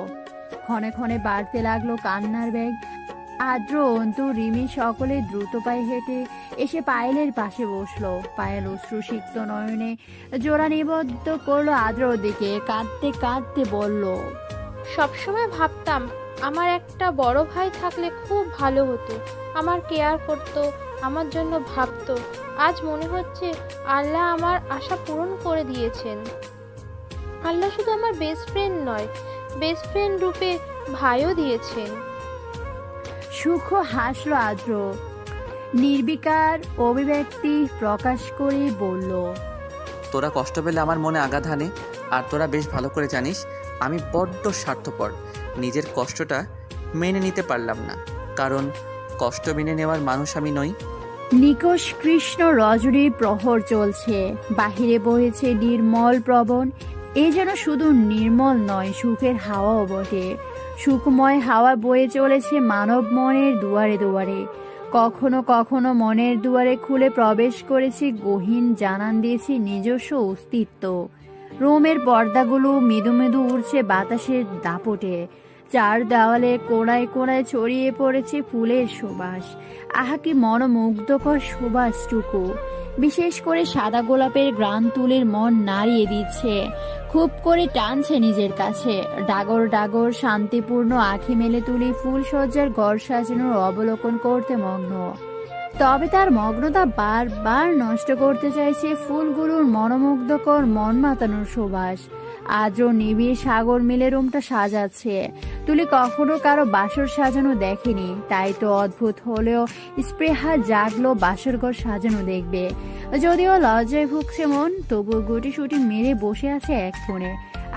ক্ষণে ক্ষণে বাড়তে লাগলো কান্নার বেগ। আদ্র, অন্তু, রিমি সকলে দ্রুত পায়ে হেঁটে এসে পায়েলের পাশে বসলো। পায়েল অশ্রুসিক্ত নয়নে জোড়া নিবদ্ধ করলো আদ্রর দিকে। কাঁদতে কাঁদতে বলল, সবসময় ভাবতাম আমার একটা বড় ভাই থাকলে খুব ভালো হতো, আমার কেয়ার করতো, আমার জন্য ভাবতো। আজ মনে হচ্ছে আল্লাহ আমার আশা পূরণ করে দিয়েছেন। আল্লাহ শুধু আমার বেস্ট ফ্রেন্ড নয়, বেস্ট ফ্রেন্ড রূপে ভাইও দিয়েছেন। সুখ হাসলো আদ্র। নির্বিকার অভিব্যক্তি প্রকাশ করে বলল, তোরা কষ্ট পেলে আমার মনে আঘাত হানে, আর তোরা বেশ ভালো করে জানিস আমি বড্ড স্বার্থপর। নিজের কষ্টটা মেনে নিতে পারলাম না, কারণ কষ্ট মেনে নেওয়ার মানুষ আমি নই। নিকষ কৃষ্ণ রজনীর প্রহর চলছে। বাহিরে বহেছে নির্মল প্রবণ। এ যেন শুধু নির্মল নয়, সুখের হাওয়াও বটে। সুখময় হাওয়া বয়ে চলেছে মানব মনের দুয়ারে দুয়ারে। কখনো কখনো মনের দুয়ারে খুলে প্রবেশ করেছে গহীন, জানান দিয়েছে নিজস্ব অস্তিত্ব। রোমের পর্দাগুলো মৃদু মৃদু উড়ছে বাতাসের দাপটে। চার দেওয়ালে কোণায় কোণায় ছড়িয়ে পড়েছে ফুলের সুবাস। আহা কি মনোমুগ্ধকর সুবাসটুকু! বিশেষ করে সাদা গোলাপের গ্রান তুলির মন নাড়িয়ে দিচ্ছে, খুব করে টানছে নিজের কাছে। ডাগর ডাগর শান্তিপূর্ণ আঁখি মেলে তুলি ফুলসজ্জার ঘর সাজানোর অবলোকন করতে মগ্ন। তবে তার মগ্নতা বারবার নষ্ট করতে চাইছে ফুলগুলোর মনোমুগ্ধকর মন মাতানোর সুবাস। আদ্র নিবিড় সাগর মিলে রুমটা সাজাচ্ছে। তুলি কখনো কারো বাসর সাজানো দেখেনি, তাই তো অদ্ভুত হলেও স্পৃহা জাগলো বাসরঘর সাজানো দেখবে। যদিও লজ্জায় ভুগছে মন, তবুও গুটিসুটি মেরে বসে আছে এক কোণে।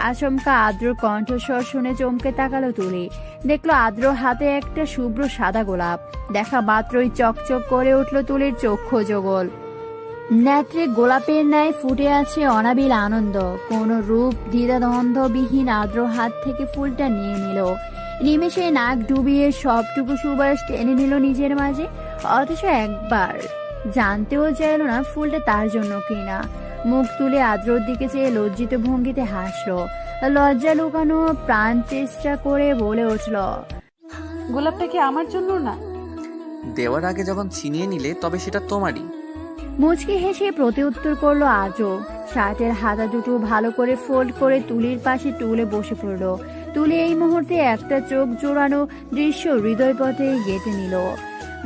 আচমকা আদ্রর কণ্ঠস্বর শুনে চমকে তাকালো তুলি। দেখলো আদ্র হাতে একটা শুভ্র সাদা গোলাপ। দেখা মাত্রই চকচক করে উঠল তুলির চক্ষু যুগল। নেত্রে গোলাপের ন্যায় ফুটে আছে অনাবিল আনন্দ। কোন রূপ দ্বিধাদ্বন্দ্ববিহীন আদ্র হাত থেকে ফুলটা নিয়ে নিল। নিমেষে নাক ডুবিয়ে সবটুকু সুবাস টেনে নিল নিজের মাঝে, অথচ একবার জানতেও চাইল না ফুলটা তার জন্য কিনা। মুখ তুলে আদ্রর দিকে চেয়ে লজ্জিত ভঙ্গিতে হাসলো, লজ্জা লুকানো প্রাণ চেষ্টা করে বলে উঠল, গোলাপটা কি আমার জন্য না? দেওয়ার আগে যখন ছিনিয়ে নিলে তবে সেটা তোমারই। মুচকি হেসে প্রতিউত্তর করলো আদ্র। শার্টের হাতা দুটো ভালো করে ফোল্ড করে তুলির পাশে টুলে বসে পড়ল। তুলি এই মুহূর্তে একটা চোখ জোড়ানো দৃশ্য হৃদয়পথে গেঁথে নিল।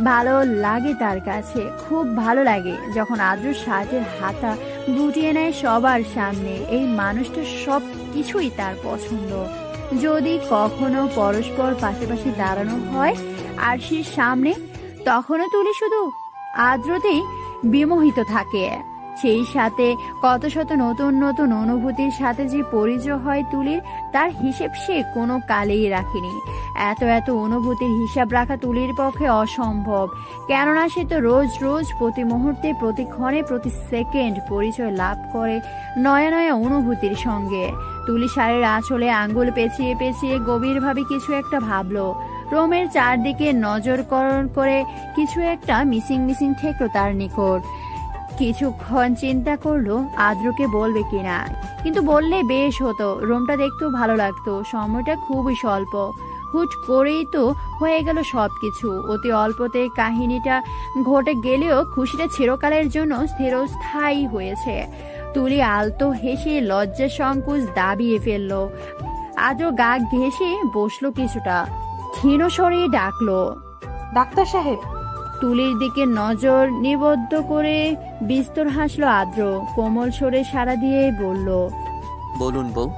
ভালো লাগে তার কাছে, খুব ভালো লাগে যখন আদ্র শার্টের হাতা গুটিয়ে নেয় সবার সামনে। এই মানুষটা সব কিছুই তার পছন্দ। যদি কখনো পরস্পর পাশাপাশি দাঁড়ানো হয় আরশির সামনে, তখনও তুলি শুধু আদ্রতেই বিমোহিত থাকে। সেই সাথে কত শত নতুন নতুন অনুভূতির সাথে যে পরিচয় হয় তুলির, তার হিসেব সে কোনো কালেই রাখেনি। এত এত অনুভূতির হিসাব রাখা তুলির পক্ষে অসম্ভব, কেননা সে তো রোজ রোজ প্রতি মুহূর্তে, প্রতি ক্ষণে, প্রতি সেকেন্ড পরিচয় লাভ করে নয়া নয়া অনুভূতির সঙ্গে। তুলি শাড়ির আঁচলে আঙ্গুল পেঁচিয়ে পেঁচিয়ে গভীরভাবে কিছু একটা ভাবলো। রোমের চারদিকে নজর করে কিছু একটা মিসিং মিসিং ঠেকলো তার নিকট। কিছুক্ষণ চিন্তা করলো আদ্রকে বলবে কিনা, কিন্তু বললে বেশ হতো। রুমটা দেখতেও ভালো লাগতো, সময়টা খুবই স্বল্প। হুট করেই তো হয়ে গেল সবকিছু। অতি অল্পতে কাহিনীটা ঘটে গেলেও খুশিটা চিরকালের জন্য স্থিরস্থায়ী হয়েছে। তুলি আলতো হেসে লজ্জা সংকোচ দাবিয়ে ফেললো। আদ্র গা ঘেঁষে বসলো, কিছুটা ক্ষীণ স্বরে ডাকলো, ডাক্তার সাহেব। তুলির দিকে নজর নিবদ্ধ করে বিস্তর হাসলো আদ্র। কোমল স্বরে সাড়া দিয়ে বলল, বলুন বউ।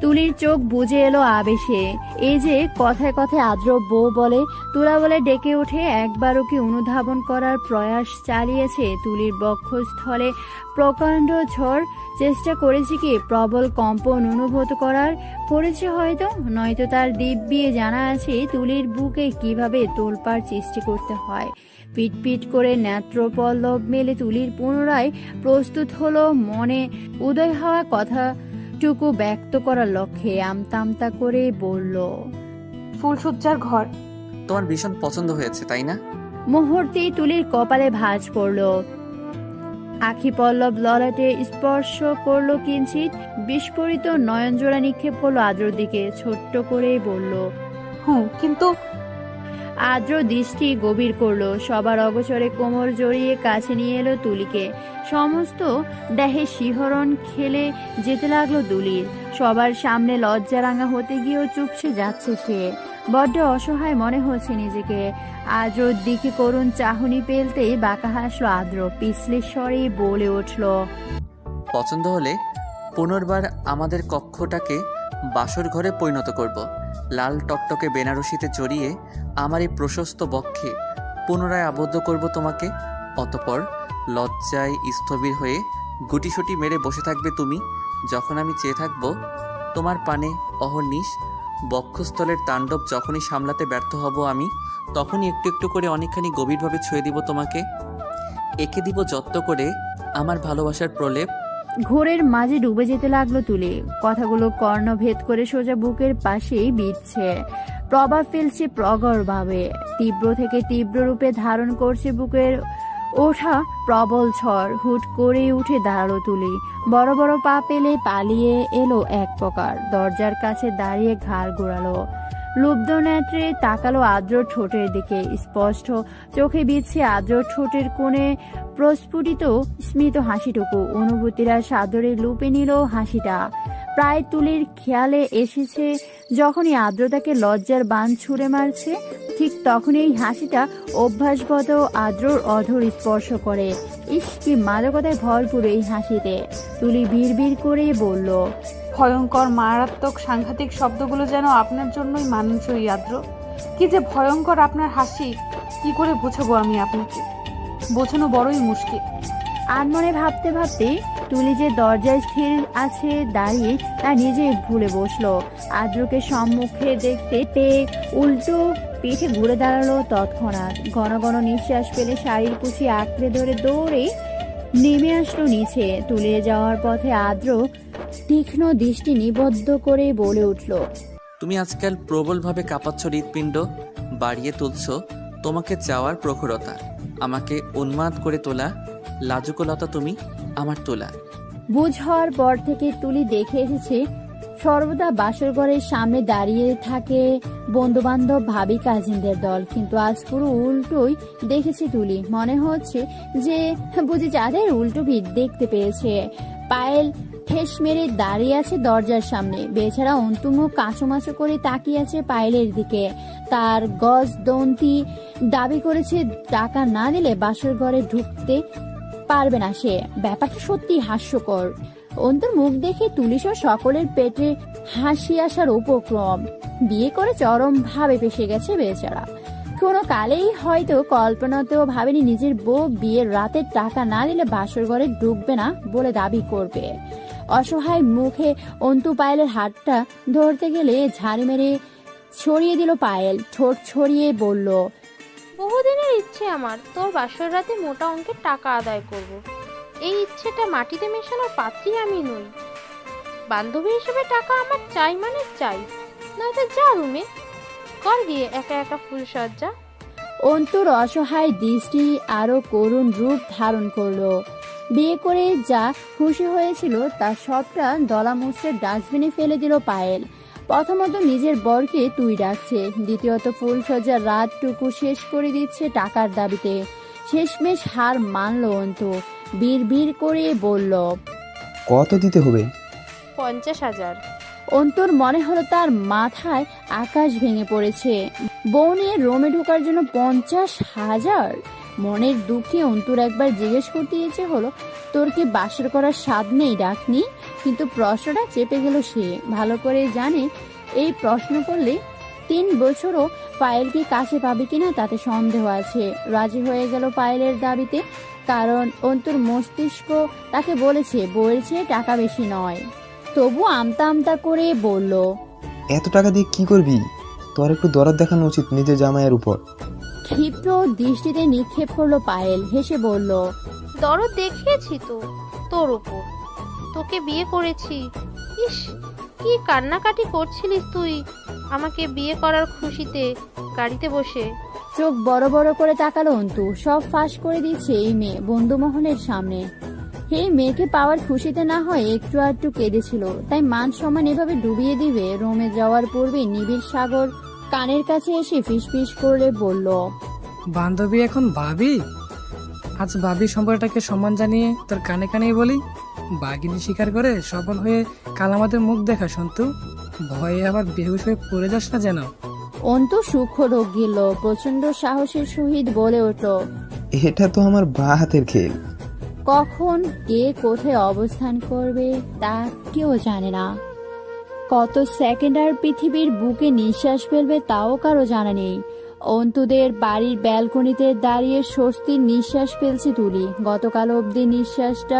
তুলির চোখ বুজে এলো আবেশে। এই যে কথায় কথায় আদ্র বউ বলে, তুলা বলে ডেকে ওঠে, একবারও কি অনুধাবন করার প্রয়াস চালিয়েছে তুলির বক্ষস্থলে প্রকাণ্ড ঝড়? চেষ্টা করেছে কি প্রবল কম্পন অনুভূত করার? করেছে হয়তো, নয়তো তার দিব্যি জানা আছে তুলির বুকে কিভাবে তোলপাড় সৃষ্টি করতে হয়। পিটপিট করে নেত্রপল্লব মেলে তুলির পুনরায় প্রস্তুত হলো মনে উদয় হওয়া কথাটুকু ব্যক্ত করার লক্ষ্যে। আমতা করে বলল, ফুলসজ্জার ঘর তোমার ভীষণ পছন্দ হয়েছে তাই না? মুহূর্তেই তুলির কপালে ভাঁজ পড়ল। আখি পল্লব ললাটে স্পর্শ করলো কিঞ্চিত। বিস্ফোরিত নয়নজোড়া নিক্ষেপ করলো আদ্রর দিকে, ছোট্ট করে বলল, কিন্তু। আদ্র দৃষ্টি গভীর করলো। সবার অগোচরে কোমর জড়িয়ে কাছে নিয়ে এলো তুলিকে। সমস্ত দেহে শিহরণ খেলে যেতে লাগলো তুলির। সবার সামনে লজ্জারাঙা হতে গিয়েও চুপসে যাচ্ছে সে। বড্ড অসহায় মনে হচ্ছে নিজেকে। আদ্রর দিকে করুণ চাহনি পেলতেই বাঁকা হাসলো আদ্র। পিছলে স্বরে বলে উঠল, পছন্দ হলে পুনর্বার আমাদের কক্ষটাকে বাসর ঘরে পরিণত করব। লাল টকটকে বেনারসিতে জড়িয়ে আমার এই প্রশস্ত বক্ষে পুনরায় আবদ্ধ করব তোমাকে। অতপর লজ্জায় স্থবির হয়ে গুটিসুটি মেরে বসে থাকবে তুমি, যখন আমি চেয়ে থাকব তোমার পানে অহর্নিশ। বক্ষস্থলের তাণ্ডব যখনই সামলাতে ব্যর্থ হব আমি, তখনই একটু একটু করে অনেকখানি গভীরভাবে ছুঁয়ে দিব তোমাকে। এঁকে দিব যত্ন করে আমার ভালোবাসার প্রলেপ। ঘোরের মাঝে ডুবে যেতে লাগলো তুলি। কথাগুলো কর্ণভেদ করে সোজা বুকের পাশেই বিঁধছে, প্রভাব ফেলছে প্রগড়ভাবে। তীব্র থেকে তীব্র রূপে ধারণ করছে বুকের ওঠা প্রবল ঝড়। হুট করে উঠে দাঁড়ালো তুলি। বড় বড় পা পেলে পালিয়ে এলো এক প্রকার। দরজার কাছে দাঁড়িয়ে ঘাড় ঘোরালো। লুব্ধ নেত্রে তাকালো আদ্রর ঠোঁটের দিকে। স্পষ্ট চোখে বিচ্ছে আদ্রর ঠোঁটের কোণে প্রস্ফুটিত স্মিত হাসিটুকু। অনুভূতিরা সাদরে লুপে নিল হাসিটা। প্রায় তুলির খেয়ালে এসেছে যখনই আদ্রতাকে লজ্জার বান ছুঁড়ে মারছে, ঠিক তখনই এই হাসিটা অভ্যাসগত আদ্রর অধর স্পর্শ করে। ইস, কি মাদকতায় ভরপুর এই হাসিতে। তুলি বিড়বিড় করে বলল, ভয়ঙ্কর, মারাত্মক, সাংঘাতিক শব্দগুলো যেন আপনার জন্যই মানানসই আদ্র। কি যে ভয়ঙ্কর আপনার হাসি, কি করে বোঝাবো আমি আপনাকে? বোঝানো বড়ই মুশকিল। আনমনে ভাবতে ভাবতে তুলি যে দরজায় স্থির আছে দাঁড়িয়ে তা নিজে ভুলে বসলো। আদ্রকে সম্মুখে দেখতে পেয়ে উল্টো পিঠে ঘুরে দাঁড়ালো তৎক্ষণাৎ। ঘন ঘন নিঃশ্বাস ফেলে শাড়ির কুচি আঁকড়ে ধরে দৌড়ে নেমে আসলো নিচে। তুলে যাওয়ার পথে আদ্র তীক্ষ্ণ দৃষ্টি নিবদ্ধ করে বলে উঠল, তুমি আজকাল প্রবলভাবে কাঁপাচ্ছ হৃৎপিণ্ড, বাড়িয়ে তুলছ তোমাকে চাওয়ার প্রখরতা, আমাকে উন্মাদ করে তোলা লাজুকলতা তুমি আমার তোলা। বুঝ হওয়ার পর থেকে তুলি দেখে এসেছে সর্বদা বাসর ঘরের সামনে দাঁড়িয়ে থাকে বন্ধু বান্ধব ভাবি কাজিনদের দল, কিন্তু আজ পুরো উল্টোই দেখেছে তুলি। মনে হচ্ছে যে বুঝি যাদের উল্টো ভিড় দেখতে পেয়েছে। পায়েল ঠেস মেরে দাঁড়িয়ে আছে দরজার সামনে, বেচারা অন্তুমুখ কাঁচুমাচু করে তাকিয়ে আছে পায়েলের দিকে। তার গজ দন্তি দাবি করেছে টাকা না দিলে বাসর ঘরে ঢুকতে পারবে না সে। ব্যাপারটা সত্যি হাস্যকর। অন্তর মুখ দেখে তুলিসহ সকলের পেটে হাসি আসার উপক্রম। বিয়ে করে চরম ভাবে পেশে গেছে বেচারা। কোনো কালেই হয়তো কল্পনাতেও ভাবেনি নিজের বউ বিয়ের রাতে টাকা না দিলে বাসর ঘরে ঢুকবে না বলে দাবি করবে। অসহায় মুখে অন্তু পায়েলের হাতটা ধরতে গেলে ঝাড়ি মেরে ছড়িয়ে দিল পায়েল। ঠোঁট ছড়িয়ে বলল, বহুদিনের ইচ্ছে আমার তোর বাসর রাতে মোটা অঙ্কের টাকা আদায় করব। এই ইচ্ছেটা মাটিতে মেশানোর পাত্রী আমি নই। বান্ধবী হিসেবে টাকা আমার চাই মানে চাই, নয়তো যা রুমে কর গিয়ে একা একা ফুলসজ্জা। অন্তুর অসহায় দৃষ্টি আরো করুণ রূপ ধারণ করলো। বিয়ে করে যা খুশি হয়েছিল তার সবটা দলা মুচড়ে ডাস্টবিনে ফেলে দিল পায়েল। প্রথমত নিজের বরকে তুই ডাকছে, দ্বিতীয়ত ফুলসজ্জার রাতটুকু শেষ করে দিচ্ছে টাকার দাবিতে। শেষমেশ হার মানল অন্তু, বিড় করে বলল, কত দিতে হবে? 50,000। অন্তুর মনে হলো তার মাথায় আকাশ ভেঙে পড়েছে। বউ নিয়ে রোমে ঢোকার জন্য 50,000। মনের দুঃখে অন্তুর একবার জিজ্ঞেস করতে ইচ্ছে হলো, তোর কি বাসর করার স্বাদ নেই ডাকনি? কিন্তু প্রশ্নটা চেপে গেল সে। ভালো করে জানে এই প্রশ্ন করলে 3 বছরও পায়েলকে কাছে পাবে কিনা তাতে সন্দেহ আছে। রাজি হয়ে গেল পায়েলের দাবিতে, কারণ অন্তুর মস্তিষ্ক তাকে বলেছে বউয়ের চেয়ে টাকা বেশি নয়। তবু আমতা আমতা করে বলল, এত টাকা দিয়ে কি করবি? তোর একটু দরদ দেখানো উচিত নিজের জামাইয়ের উপর। ক্ষিপ্র দৃষ্টিতে নিক্ষেপ করলো পায়েল, হেসে বলল, দরদ দেখিয়েছি তো তোর উপর, তোকে বিয়ে করেছি। ইস, কি কান্নাকাটি করছিলিস তুই আমাকে বিয়ে করার খুশিতে গাড়িতে বসে। চোখ বড় বড় করে তাকালো অন্তু। সব ফাঁস করে দিচ্ছে এই মেয়ে বন্ধুমহলের সামনে। এই মেয়েকে পাওয়ার খুশিতে না হয় একটু আধটু কেঁদেছিল, তাই মান সম্মান এভাবে ডুবিয়ে দিবে। রোমে যাওয়ার পূর্বে নিবিড় সাগর কানের কাছে এসে ফিসফিস করলে বলল, বান্ধবী এখন ভাবি? আজ ভাবি সম্পর্কটাকে সম্মান জানিয়ে তোর কানে কানেই বলি, বাঘিনী শিকার করে সফল হয়ে কাল আমাদের মুখ দেখা সন্তু। ভয়ে আবার বেহুশ হয়ে পড়ে যাস না যেন। অন্তু সূক্ষ্ম ঢোক গেল, প্রচন্ড সাহসের সহিত বলে উঠল, এটা তো আমার বা হাতের খেল। কখন কে কোথায় অবস্থান করবে তা কেউ জানে না। কত সেকেন্ড আর পৃথিবীর বুকে নিঃশ্বাস ফেলবে তাও কারো জানা নেই। অন্তুদের বাড়ির ব্যালকনিতে দাঁড়িয়ে স্বস্তির নিঃশ্বাস ফেলছে তুলি। গতকাল অবধি নিঃশ্বাসটা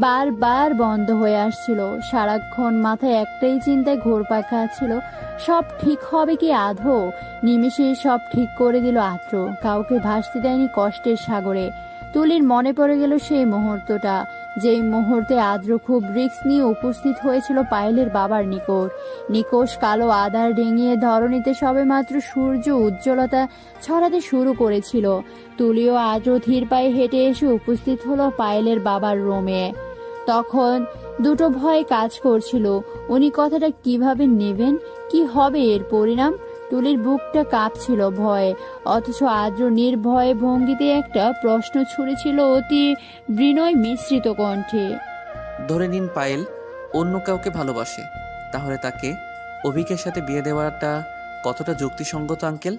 বারবার বন্ধ হয়ে আসছিল। সারাক্ষণ মাথায় একটাই চিন্তায় ঘোরপাক খাচ্ছিল, সব ঠিক হবে কি আদৌ? নিমেষে সব ঠিক করে দিল আত্র, কাউকে ভাসতে দেয়নি কষ্টের সাগরে। তুলির মনে পড়ে গেল সেই মুহূর্তটা, যেই মুহূর্তে আদ্র খুব রিস্ক নিয়ে উপস্থিত হয়েছিল পায়েলের বাবার নিকট। নিকোষ কালো আধার ডেঙিয়ে ধরণীতে সবেমাত্র সূর্য উজ্জ্বলতা ছড়াতে শুরু করেছিল। তুলিও আদ্র ধীর পায়ে হেঁটে এসে উপস্থিত হলো পায়েলের বাবার রুমে। তখন দুটো ভয় কাজ করছিল, উনি কথাটা কিভাবে নেবেন, কি হবে এর পরিণাম। তুলির বুকটা কাঁপছিল ভয়ে, অথচ আদ্র নির্ভয় ভঙ্গিতে একটা প্রশ্ন ছুড়েছিল অতি বিনয় মিশ্রিত কণ্ঠে, ধরে নিন পায়েল অন্য কাউকে ভালোবাসে, তাহলে তাকে অভিকের সাথে বিয়ে দেওয়াটা কতটা যুক্তিসঙ্গত আঙ্কেল?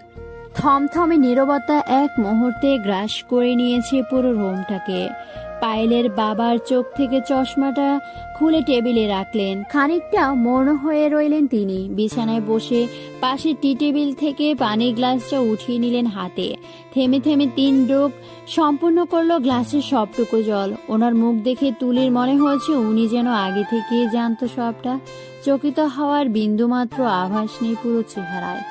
থমথমে নীরবতা এক মুহূর্তে গ্রাস করে নিয়েছে পুরো রুমটাকে। পায়েলের বাবার চোখ থেকে চশমাটা খুলে টেবিলে রাখলেন। খানিকটা মৌন হয়ে রইলেন তিনি। বিছানায় বসে পাশে টি টেবিল থেকে পানির গ্লাসটা উঠিয়ে নিলেন হাতে। থেমে থেমে 3 ডোক সম্পূর্ণ করলো গ্লাসের সবটুকু জল। ওনার মুখ দেখে তুলির মনে হয়েছে উনি যেন আগে থেকে জানতো সবটা। চকিত হওয়ার বিন্দুমাত্র আভাস নেই পুরো চেহারায়।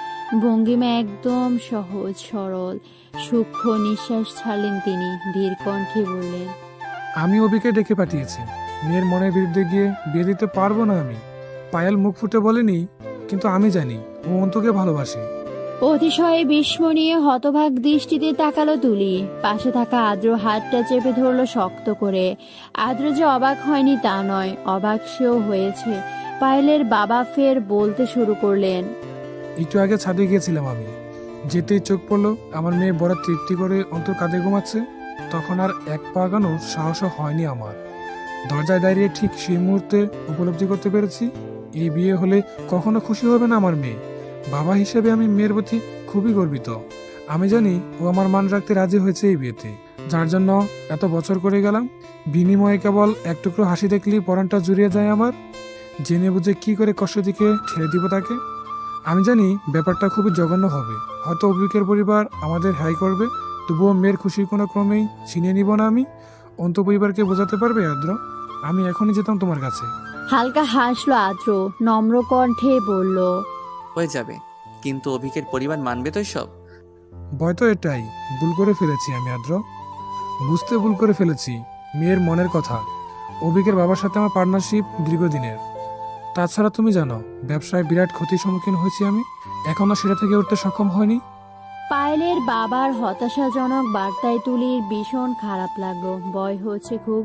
ভঙ্গিমা একদম সহজ সরল। সূক্ষ্ম নিঃশ্বাস ছাড়লেন তিনি, ধীর কণ্ঠে বললেন, আমি অভিকে ডেকে পাঠিয়েছি। মেয়ের মনের বিরুদ্ধে গিয়ে বিয়ে দিতে পারবো না আমি। পায়েল মুখ ফুটে বলেনি, কিন্তু আমি জানি ও অন্তুকে ভালোবাসে। অতিশয় বিস্ময় নিয়ে হতভাগ দৃষ্টিতে তাকালো তুলি। পাশে থাকা আদ্র হাতটা চেপে ধরলো শক্ত করে। আদ্র যে অবাক হয়নি তা নয়, অবাক সেও হয়েছে। পায়েলের বাবা ফের বলতে শুরু করলেন, একটু আগে ছাদে গিয়েছিলাম আমি, যেতেই চোখ পড়লো আমার মেয়ে বড় তৃপ্তি করে অন্তর কাঁধে ঘুমাচ্ছে। তখন আর এক পা আগানোর সাহসও হয়নি আমার। দরজায় দাঁড়িয়ে ঠিক সেই মুহূর্তে উপলব্ধি করতে পেরেছি, এই বিয়ে হলে কখনো খুশি হবে না আমার মেয়ে। বাবা হিসেবে আমি মেয়ের প্রতি খুবই গর্বিত। আমি জানি ও আমার মান রাখতে রাজি হয়েছে এই বিয়েতে, যার জন্য এত বছর করে গেলাম। বিনিময়ে কেবল এক টুকরো হাসি দেখলেই পরাণটা জুড়িয়ে যায় আমার। জেনে বুঝে কি করে কষ্টের দিকে ঠেলে দিব তাকে। আমি জানি ব্যাপারটা খুবই জঘন্য হবে, হয়তো অভিকের পরিবার আমাদের হাই করবে, তবুও মেয়ের খুশির কোনো ক্রমেই ছিনিয়ে নিব না আমি। অন্ত পরিবারকে বোঝাতে পারবে আদ্র? আমি এখনই যেতাম তোমার কাছে। হালকা হাসলো আদ্র, নম্র কণ্ঠে বলল, হয়ে যাবে, কিন্তু অভিকের পরিবার মানবে তো সব? ভয় তো এটাই, ভুল করে ফেলেছি আমি আদ্র, বুঝতে ভুল করে ফেলেছি মেয়ের মনের কথা। অভিকের বাবার সাথে আমার পার্টনারশিপ দীর্ঘদিনের। তাছাড়া তুমি জানো ব্যবসায় বিরাট ক্ষতির সম্মুখীন হয়েছি আমি, এখনো সেটা থেকে উঠতে সক্ষম হয়নি। পায়েলের বাবার হতাশাজনক বার্তায় তুলির ভীষণ খারাপ লাগলো। ভয় হচ্ছে খুব,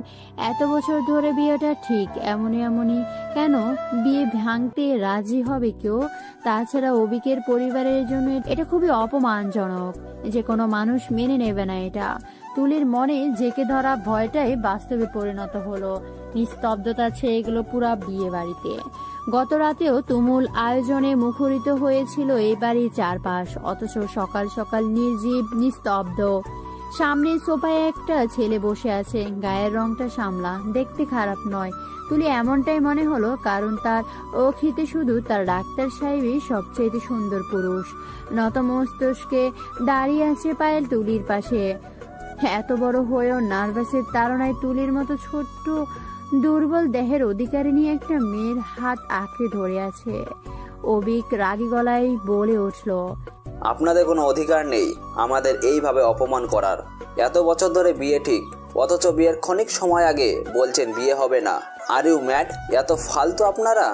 এত বছর ধরে বিয়েটা ঠিক এমনই কেন বিয়ে ভাঙতে রাজি হবে কেউ? তাছাড়া অভিকের পরিবারের জন্য এটা খুবই অপমানজনক, যে কোনো মানুষ মেনে নেবে না এটা। তুলির মনে জেকে ধরা ভয়টাই বাস্তবে পরিণত হলো। নিস্তব্ধতা ছেয়ে গেল পুরা বিয়ে বাড়িতে। গত রাতেও তুমুল আয়োজনে মুখরিত হয়েছিল এই বাড়ির চারপাশ, অথচ সকাল সকাল নির্জীব নিস্তব্ধ। সামনে সোফায় একটা ছেলে বসে আছে, গায়ের রংটা সামলা, দেখতে খারাপ নয়। তুলি এমনটাই মনে হলো, কারণ তার অখিতে শুধু তার ডাক্তার সাহেবই সবচেয়ে সুন্দর পুরুষ। নত মস্তকে দাঁড়িয়ে আছে পায়েল তুলির পাশে। এত বড় হয়েও নার্ভাসের তাড়নায় তুলির মতো ছোট্ট দুর্বল দেহের অধিকারী নিয়ে একটা মেয়ের হাত আঁকড়ে ধরে আছে। অবিক রাগী গলায় বলে উঠল, আপনাদের কোনো অধিকার নেই আমাদের এইভাবে অপমান করার। এত বছর ধরে বিয়ে ঠিক, অথচ বিয়ের ক্ষণিক সময় আগে বলছেন বিয়ে হবে না। Are you mad? এত ফালতু আপনারা।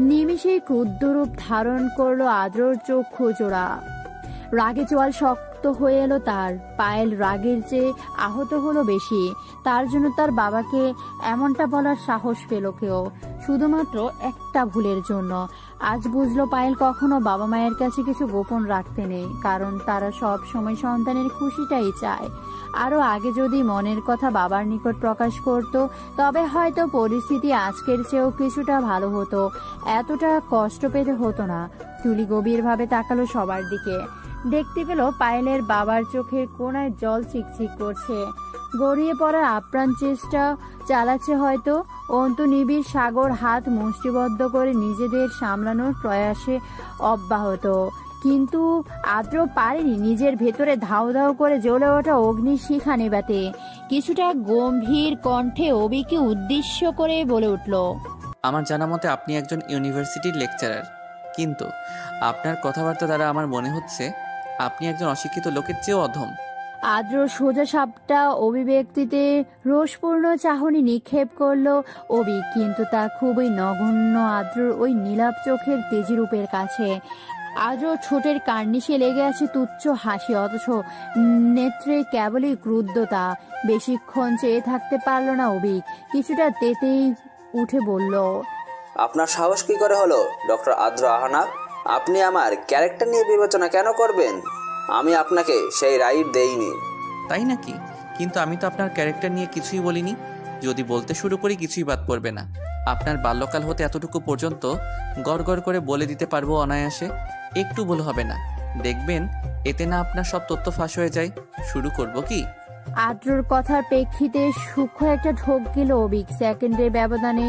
নিমিষে ক্রুদ্ধ রূপ ধারণ করলো আদ্রর চক্ষু জোড়া। রাগে চোয়াল শক্ত হয়ে এলো তার। পায়েল রাগের চেয়ে আহত হলো বেশি। তার জন্য তার বাবাকে এমনটা বলার সাহস পেল কেউ, শুধুমাত্র একটা ভুলের জন্য। আজ বুঝলো পায়েল কখনো বাবা মায়ের কাছে কিছু গোপন রাখতে নেই, কারণ তারা সব সময় সন্তানের খুশিটাই চায়। আরো আগে যদি মনের কথা বাবার নিকট প্রকাশ করত, তবে হয়তো পরিস্থিতি আজকের চেয়েও কিছুটা ভালো হতো, এতটা কষ্ট পেতে হতো না। তুলি গভীরভাবে তাকালো সবার দিকে, দেখতে পেল পায়েলের বাবার চোখের কোণায় জল চিকচিক করছে। গড়িয়ে পড়ার আপ্রাণ চেষ্টা চালাচ্ছে হয়তো। অন্তু নিবিড় সাগর হাত মুষ্টিবদ্ধ করে নিজেদের সামলানোর প্রয়াসে অব্যাহত, কিন্তু আদ্র পারেনি নিজের ভেতরে ধাউ ধাউ করে জ্বলে ওঠা অগ্নির শিখা নেবাতে। কিছুটা গম্ভীর কণ্ঠে অবিকে উদ্দেশ্য করে বলে উঠল, আমার জানা মতে আপনি একজন ইউনিভার্সিটির লেকচারার, কিন্তু আপনার কথাবার্তা দ্বারা আমার মনে হচ্ছে আপনি একজন অশিক্ষিত লোকের চেয়েও অধম। আদ্র সোজা সাপটা অভিব্যক্তিতে রোষপূর্ণ চাহনি নিক্ষেপ করলো অবি, কিন্তু তা খুবই নগণ্য আদ্রর ওই নীলাভ চোখের তেজি রূপের কাছে। আদ্র ঠোঁটের কার্নিশে লেগে আছে তুচ্ছ হাসি, অথচ নেত্রে কেবলই ক্রুদ্ধতা। বেশিক্ষণ চেয়ে থাকতে পারল না অবি, কিছুটা তেতেই উঠে বলল, আপনার সাহস কি করে হলো ডক্টর আদ্র আহনাফ? আপনি আমার ক্যারেক্টার নিয়ে বিবেচনা কেন করবেন? আমি আপনাকে সেই রাইট দেইনি। তাই নাকি? কিন্তু আমি তো আপনার ক্যারেক্টার নিয়ে কিছুই বলিনি। যদি বলতে শুরু করি কিছুই বাদ পড়বে না। আপনার বাল্যকাল হতে এতটুকু পর্যন্ত গড় গড় করে বলে দিতে পারবো অনায়াসে, একটু ভুল হবে না। দেখবেন এতে না আপনার সব তথ্য ফাঁস হয়ে যায়। শুরু করব কি? আদ্রর কথার প্রেক্ষিতে সূক্ষ্ম একটা ঢোক গেল অবিক। সেকেন্ডের ব্যবধানে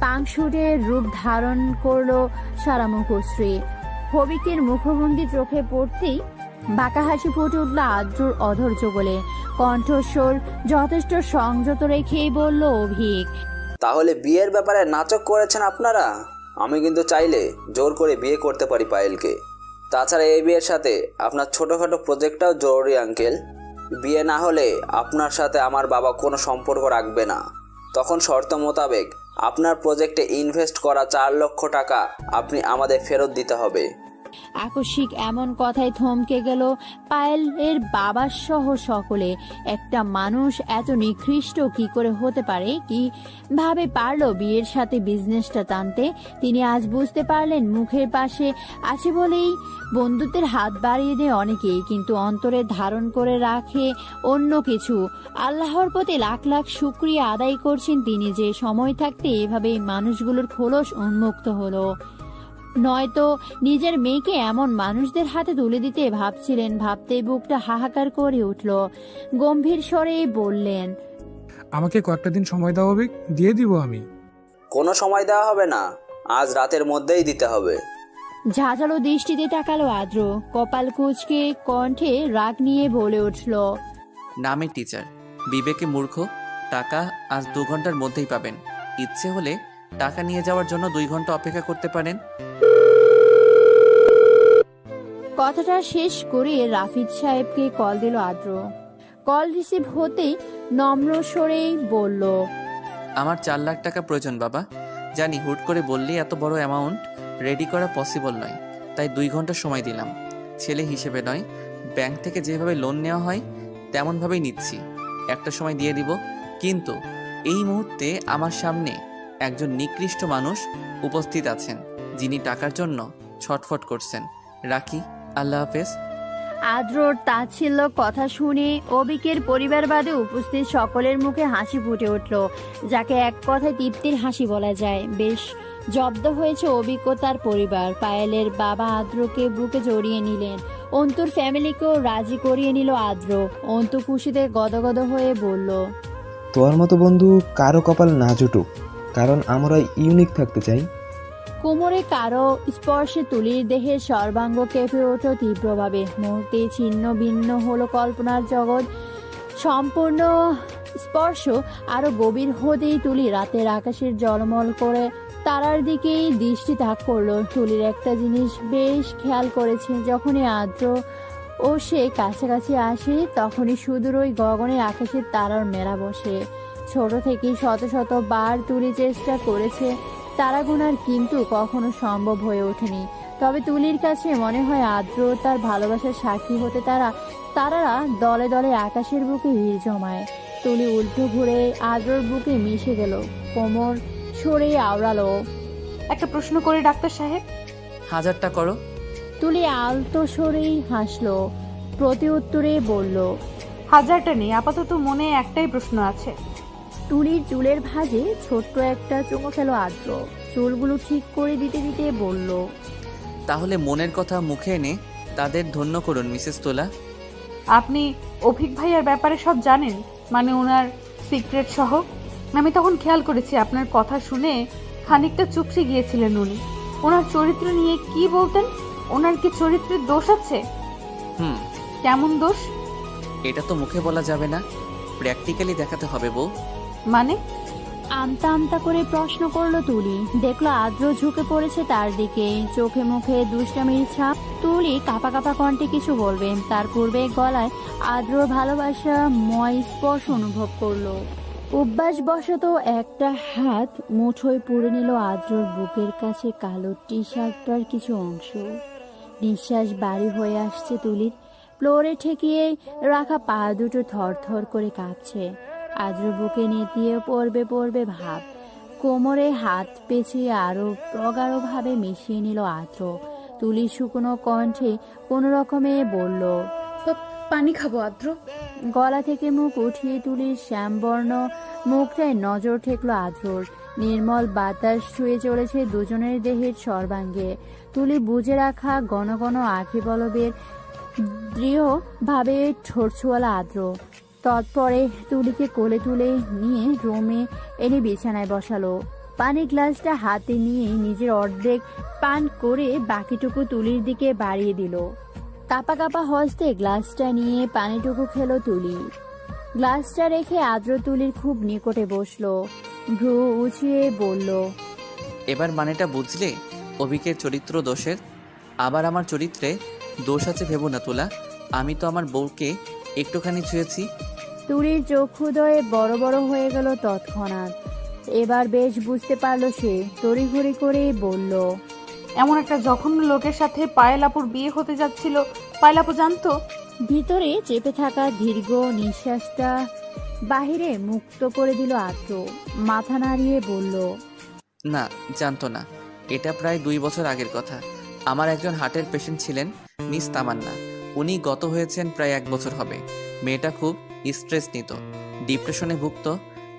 পাংশুটের রূপ ধারণ করলো সারা মুখশ্রী। অবিকের মুখভঙ্গি চোখে পড়তেই বাঁকা হাসি ফুটে উঠল আদ্রর অধৈর্য বলে। কণ্ঠস্বর যথেষ্ট সংযত রেখেই বলল অভিক, তাহলে বিয়ের ব্যাপারে নাটক করেছেন আপনারা? আমি কিন্তু চাইলে জোর করে বিয়ে করতে পারি পায়েলকে। তাছাড়া এই বিয়ের সাথে আপনার ছোটোখাটো প্রজেক্টটাও জরুরি আঙ্কেল। বিয়ে না হলে আপনার সাথে আমার বাবা কোনো সম্পর্ক রাখবে না। তখন শর্ত মোতাবেক আপনার প্রজেক্টে ইনভেস্ট করা 4 লক্ষ টাকা আপনি আমাদের ফেরত দিতে হবে। আকস্মিক এমন কথায় থমকে গেল পায়েলের বাবা সহ সকলে। একটা মানুষ এত নিকৃষ্ট কি করে হতে পারে, কিভাবে পারলো বিয়ের সাথে বিজনেসটা টানতে? তিনি আজ বুঝতে পারলেন মুখের পাশে আছে বলেই বন্ধুত্বের হাত বাড়িয়ে দেয় অনেকেই, কিন্তু অন্তরে ধারণ করে রাখে অন্য কিছু। আল্লাহর প্রতি লাখ লাখ শুকরিয়া আদায় করছেন তিনি যে সময় থাকতে এভাবে মানুষগুলোর খোলস উন্মুক্ত হলো। নয়তো নিজের মেয়েকে এমন মানুষদের হাতে তুলে দিতে ভাবছিলেন। ভাবতে বুকটা হাহাকার করে উঠল। গম্ভীর স্বরে বললেন, আমাকে কয়েকটা দিন সময় দেওয়া হবে, দিয়ে দিব আমি। কোনো সময় দেওয়া হবে না, আজ রাতের মধ্যেই দিতে হবে। ঝাঁঝালো দৃষ্টিতে তাকালো আদ্র। কপাল কুঁচকে কণ্ঠে রাগ নিয়ে বলে উঠল, নামে টিচার, বিবেকে মূর্খ। টাকা আজ 2 ঘন্টার মধ্যেই পাবেন। ইচ্ছে হলে টাকা নিয়ে যাওয়ার জন্য 2 ঘন্টা অপেক্ষা করতে পারেন। কথাটা শেষ করে রাফিদ সাহেবকে কল দিল আদ্র। কল রিসিভ হতেই নম্র স্বরেই বলল, আমার 4 লাখ টাকা প্রয়োজন বাবা। জানি হুট করে বললেই এত বড় অ্যামাউন্ট রেডি করা পসিবল নয়, তাই 2 ঘন্টা সময় দিলাম। ছেলে হিসেবে নয়, ব্যাংক থেকে যেভাবে লোন নেওয়া হয় তেমনভাবেই নিচ্ছি। একটা সময় দিয়ে দিব, কিন্তু এই মুহূর্তে আমার সামনে একজন নিকৃষ্ট মানুষ উপস্থিত আছেন যিনি টাকার জন্য ছটফট করছেন। রাখি, আল্লাহ হাফেজ। আদ্রর তাচ্ছিল্য কথা শুনে অবিকের পরিবার বাদে উপস্থিত সকলের মুখে হাসি ফুটে উঠল, যাকে এক কথায় তৃপ্তির হাসি বলা যায়। বেশ জব্দ হয়েছে অবিক ও তার পরিবার। পায়েলের বাবা আদ্রকে বুকে জড়িয়ে নিলেন। অন্তুর ফ্যামিলিকেও রাজি করিয়ে নিল আদ্র। অন্তু খুশিতে গদগদ হয়ে বলল, তোর মতো বন্ধু কারো কপাল না জুটুক, কারণ আমরা ইউনিক থাকতে চাই। কোমরে কারো স্পর্শে তুলির দেহের সর্বাঙ্গ কেঁপে ওঠে তীব্রভাবে। মুহূর্তে ছিন্ন ভিন্ন হলো কল্পনার জগৎ। সম্পূর্ণ স্পর্শ আরো গভীর হতেই তুলি রাতের আকাশের জলমল করে তারার দিকেই দৃষ্টি তাক করলো। তুলির একটা জিনিস বেশ খেয়াল করেছে, যখনই আদ্র ও সে কাছাকাছি আসে তখনই সুদূর ওই গগনের আকাশের তারার মেলা বসে। ছোট থেকেই শত শত বার তুলি চেষ্টা করেছে তারা গোনার, কিন্তু কখনো সম্ভব হয়ে ওঠেনি। তবে তুলির কাছে মনে হয় আদ্র তার ভালোবাসার সাক্ষী হতে তারারা দলে দলে আকাশের বুকে ভিড় জমায়। তুলি উল্টো ঘুরে আদ্রর বুকে মিশে গেল, কোমর সরে আওড়ালো। একটা প্রশ্ন করে ডাক্তার সাহেব। 1000টা করো। তুলি আলতো সরেই হাসলো, প্রতি উত্তরে বলল, 1000টা নেই, আপাতত মনে একটাই প্রশ্ন আছে। তুলির চুলের ভাঁজে ছোট্ট একটা চুমো খেলো আদ্র। চুলগুলো ঠিক করে দিতে দিতে বলল, তাহলে মনের কথা মুখে এনে তাদের ধন্য করুন মিসেস তোলা। আপনি অভিক ভাইয়ার ব্যাপারে সব জানেন, মানে ওনার সিক্রেট সহ? আমি তখন খেয়াল করেছি আপনার কথা শুনে খানিকটা চুপসে গিয়েছিলেন উনি। ওনার চরিত্র নিয়ে কি বলতেন? ওনার কি চরিত্রের দোষ আছে? কেমন দোষ? এটা তো মুখে বলা যাবে না, প্র্যাকটিক্যালি দেখাতে হবে বউ। মানে? আমতা আমতা করে প্রশ্ন করলো তুলি। দেখলো আদ্র ঝুঁকে পড়েছে তার দিকে, চোখে মুখে দুষ্টামির ছাপ। তুলি কাঁপা কাঁপা কণ্ঠে কিছু বলবেন, তার পূর্বে গলায় আদ্র ভালোবাসা ময় স্পর্শ অনুভব করলো। অভ্যাসবশত একটা হাত মুঠোয় পুড়ে নিল আদ্রর বুকের কাছে কালো টি শার্টটার কিছু অংশ। নিঃশ্বাস ভারী হয়ে আসছে তুলির। ফ্লোরে ঠেকিয়ে রাখা পা দুটো থরথর করে কাঁপছে। আদ্র বুকে নেতিয়ে পড়বে ভাব। কোমরে হাত পেঁচিয়ে আরো প্রগাঢ়ভাবে মিশিয়ে নিল আদ্র। তুলি শুকনো কণ্ঠে কোনো রকমে বলল, পানি খাবো আদ্র। গলা থেকে মুখ উঠিয়ে তুলির শ্যামবর্ণ মুখটায় নজর ঠেকলো আদ্রর। নির্মল বাতাস ছুঁয়ে চলেছে দুজনের দেহের সর্বাঙ্গে। তুলি বুঝে রাখা ঘন ঘন আখি বলবের দৃঢ়ভাবে ঠোঁট ছোঁয়ালা আদ্র। তৎপরে তুলিকে কোলে তুলে নিয়ে রুমে এনে বিছানায় বসালো। পানির গ্লাসটা হাতে নিয়ে নিজের অর্ধেক পান করে বাকিটুকু তুলির দিকে বাড়িয়ে দিল। কাপা কাপা হস্তে গ্লাসটা নিয়ে পানিটুকু খেলো তুলি। গ্লাসটা রেখে আদ্র তুলির খুব নিকটে বসলো, ভ্রু উঁচিয়ে বলল, এবার মানেটা বুঝলে অভিকের চরিত্র দোষের? আবার আমার চরিত্রে দোষ আছে ভেবো না তোলা। আমি তো আমার বউকে একটুখানি ছুঁয়েছি। তুলির চক্ষুদয়ে বড় বড় হয়ে গেল তৎক্ষণাৎ। এবার বেশ বুঝতে পারলো সে। তড়িঘড়ি করে বলল, এমন একটা জঘন্য লোকের সাথে পায়েল আপুর বিয়ে হতে যাচ্ছিল। পায়েল আপু জানতো? ভিতরে চেপে থাকা দীর্ঘ নিঃশ্বাসটা বাহিরে মুক্ত করে দিল আদ্র। মাথা নাড়িয়ে বলল, না, জানতো না। এটা প্রায় 2 বছর আগের কথা। আমার একজন হার্টের পেশেন্ট ছিলেন, মিস তামান্না। উনি গত হয়েছেন প্রায় 1 বছর হবে। মেয়েটা খুব স্ট্রেস নিত, ডিপ্রেশনে ভুগত।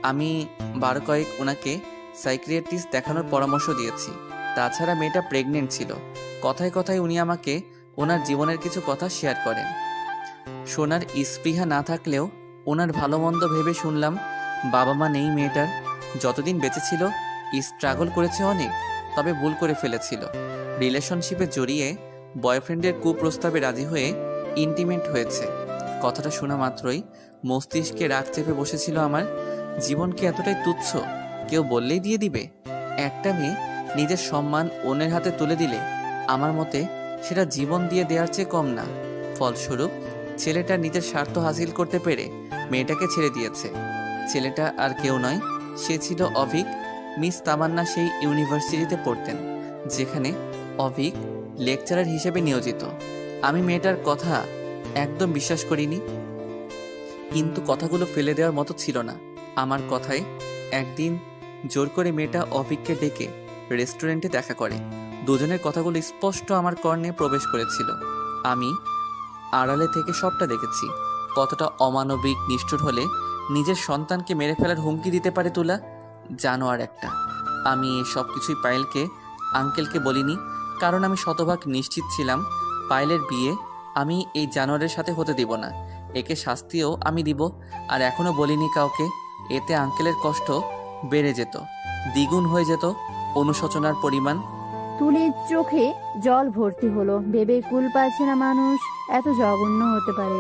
আমি 12 কয়েক ওনাকে সাইকিয়াট্রিস্ট দেখানোর পরামর্শ দিয়েছি। তাছাড়া মেয়েটা প্রেগনেন্ট ছিল। কথায় কথায় উনি আমাকে ওনার জীবনের কিছু কথা শেয়ার করেন। শোনার স্পৃহা না থাকলেও ওনার ভালো মন্দ ভেবে শুনলাম বাবা মা নেই মেয়েটার। যতদিন বেঁচে ছিল স্ট্রাগল করেছে অনেক, তবে ভুল করে ফেলেছিল। রিলেশনশিপে জড়িয়ে বয়ফ্রেন্ডের কুপ্রস্তাবে রাজি হয়ে ইন্টিমেট হয়েছে। কথাটা শোনা মাত্রই মস্তিষ্কে রাগ চেপে বসেছিল আমার। জীবন কি এতটাই তুচ্ছ? কেউ বললেই দিয়ে দিবে? একটা মেয়ে নিজের সম্মান অন্যের হাতে তুলে দিলে আমার মতে সেটা জীবন দিয়ে দেওয়ার চেয়ে কম না। ফলস্বরূপ ছেলেটা নিজের স্বার্থ হাসিল করতে পেরে মেয়েটাকে ছেড়ে দিয়েছে। ছেলেটা আর কেউ নয়, সে ছিল অভিক। মিস তামান্না সেই ইউনিভার্সিটিতে পড়তেন যেখানে অভিক লেকচারার হিসেবে নিয়োজিত। আমি মেয়েটার কথা একদম বিশ্বাস করিনি, কিন্তু কথাগুলো ফেলে দেওয়ার মতো ছিল না আমার কথায়। একদিন জোর করে মেয়েটা অভিককে ডেকে রেস্টুরেন্টে দেখা করে। দুজনের কথাগুলো স্পষ্ট আমার কর্ণে প্রবেশ করেছিল। আমি আড়ালে থেকে সবটা দেখেছি। কতটা অমানবিক, নিষ্ঠুর হলে নিজের সন্তানকে মেরে ফেলার হুমকি দিতে পারে তুলা। জানোয়ার একটা। আমি সব কিছুই পায়েলকে, আঙ্কেলকে বলিনি, কারণ আমি শতভাগ নিশ্চিত ছিলাম পায়েলের বিয়ে আমি এই জানোয়ারের সাথে হতে দিব না। একে শাস্তিও আমি দিব। আর এখনো বলিনি কাউকে। এতে আঙ্কেলের কষ্ট বেড়ে যেত, দ্বিগুণ হয়ে যেত অনুশোচনার পরিমাণ। তুলির চোখে জল ভর্তি হলো। ভেবে কুল পাচ্ছে না মানুষ এত জঘন্য হতে পারে।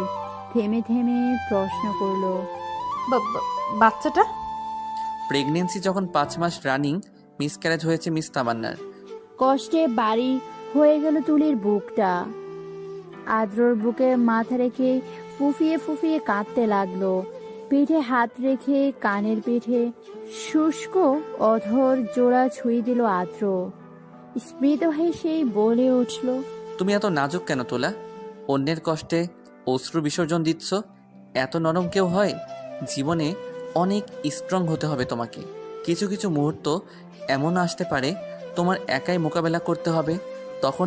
থেমে থেমে প্রশ্ন করলো, বাচ্চাটা? প্রেগনেন্সি যখন 5 মাস রানিং, মিসক্যারেজ হয়েছে মিস তামান্নার। কষ্টে বাড়ি হয়ে গেল তুলির বুকটা। আদ্রর বুকে মাথা রেখে ফুফিয়ে ফুফিয়ে কাঁদতে লাগলো। পিঠে হাত রেখে কানের পিঠে শুষ্ক অধর জোড়া ছুঁয়ে দিল আদ্র। স্মৃত হেসেই বলে উঠল, তুমি এত নাজুক কেন তোলা? অন্যের কষ্টে অশ্রু বিসর্জন দিচ্ছ? এত নরম কেউ হয়? জীবনে অনেক স্ট্রং হতে হবে তোমাকে। কিছু কিছু মুহূর্ত এমন আসতে পারে তোমার একাই মোকাবেলা করতে হবে। তখন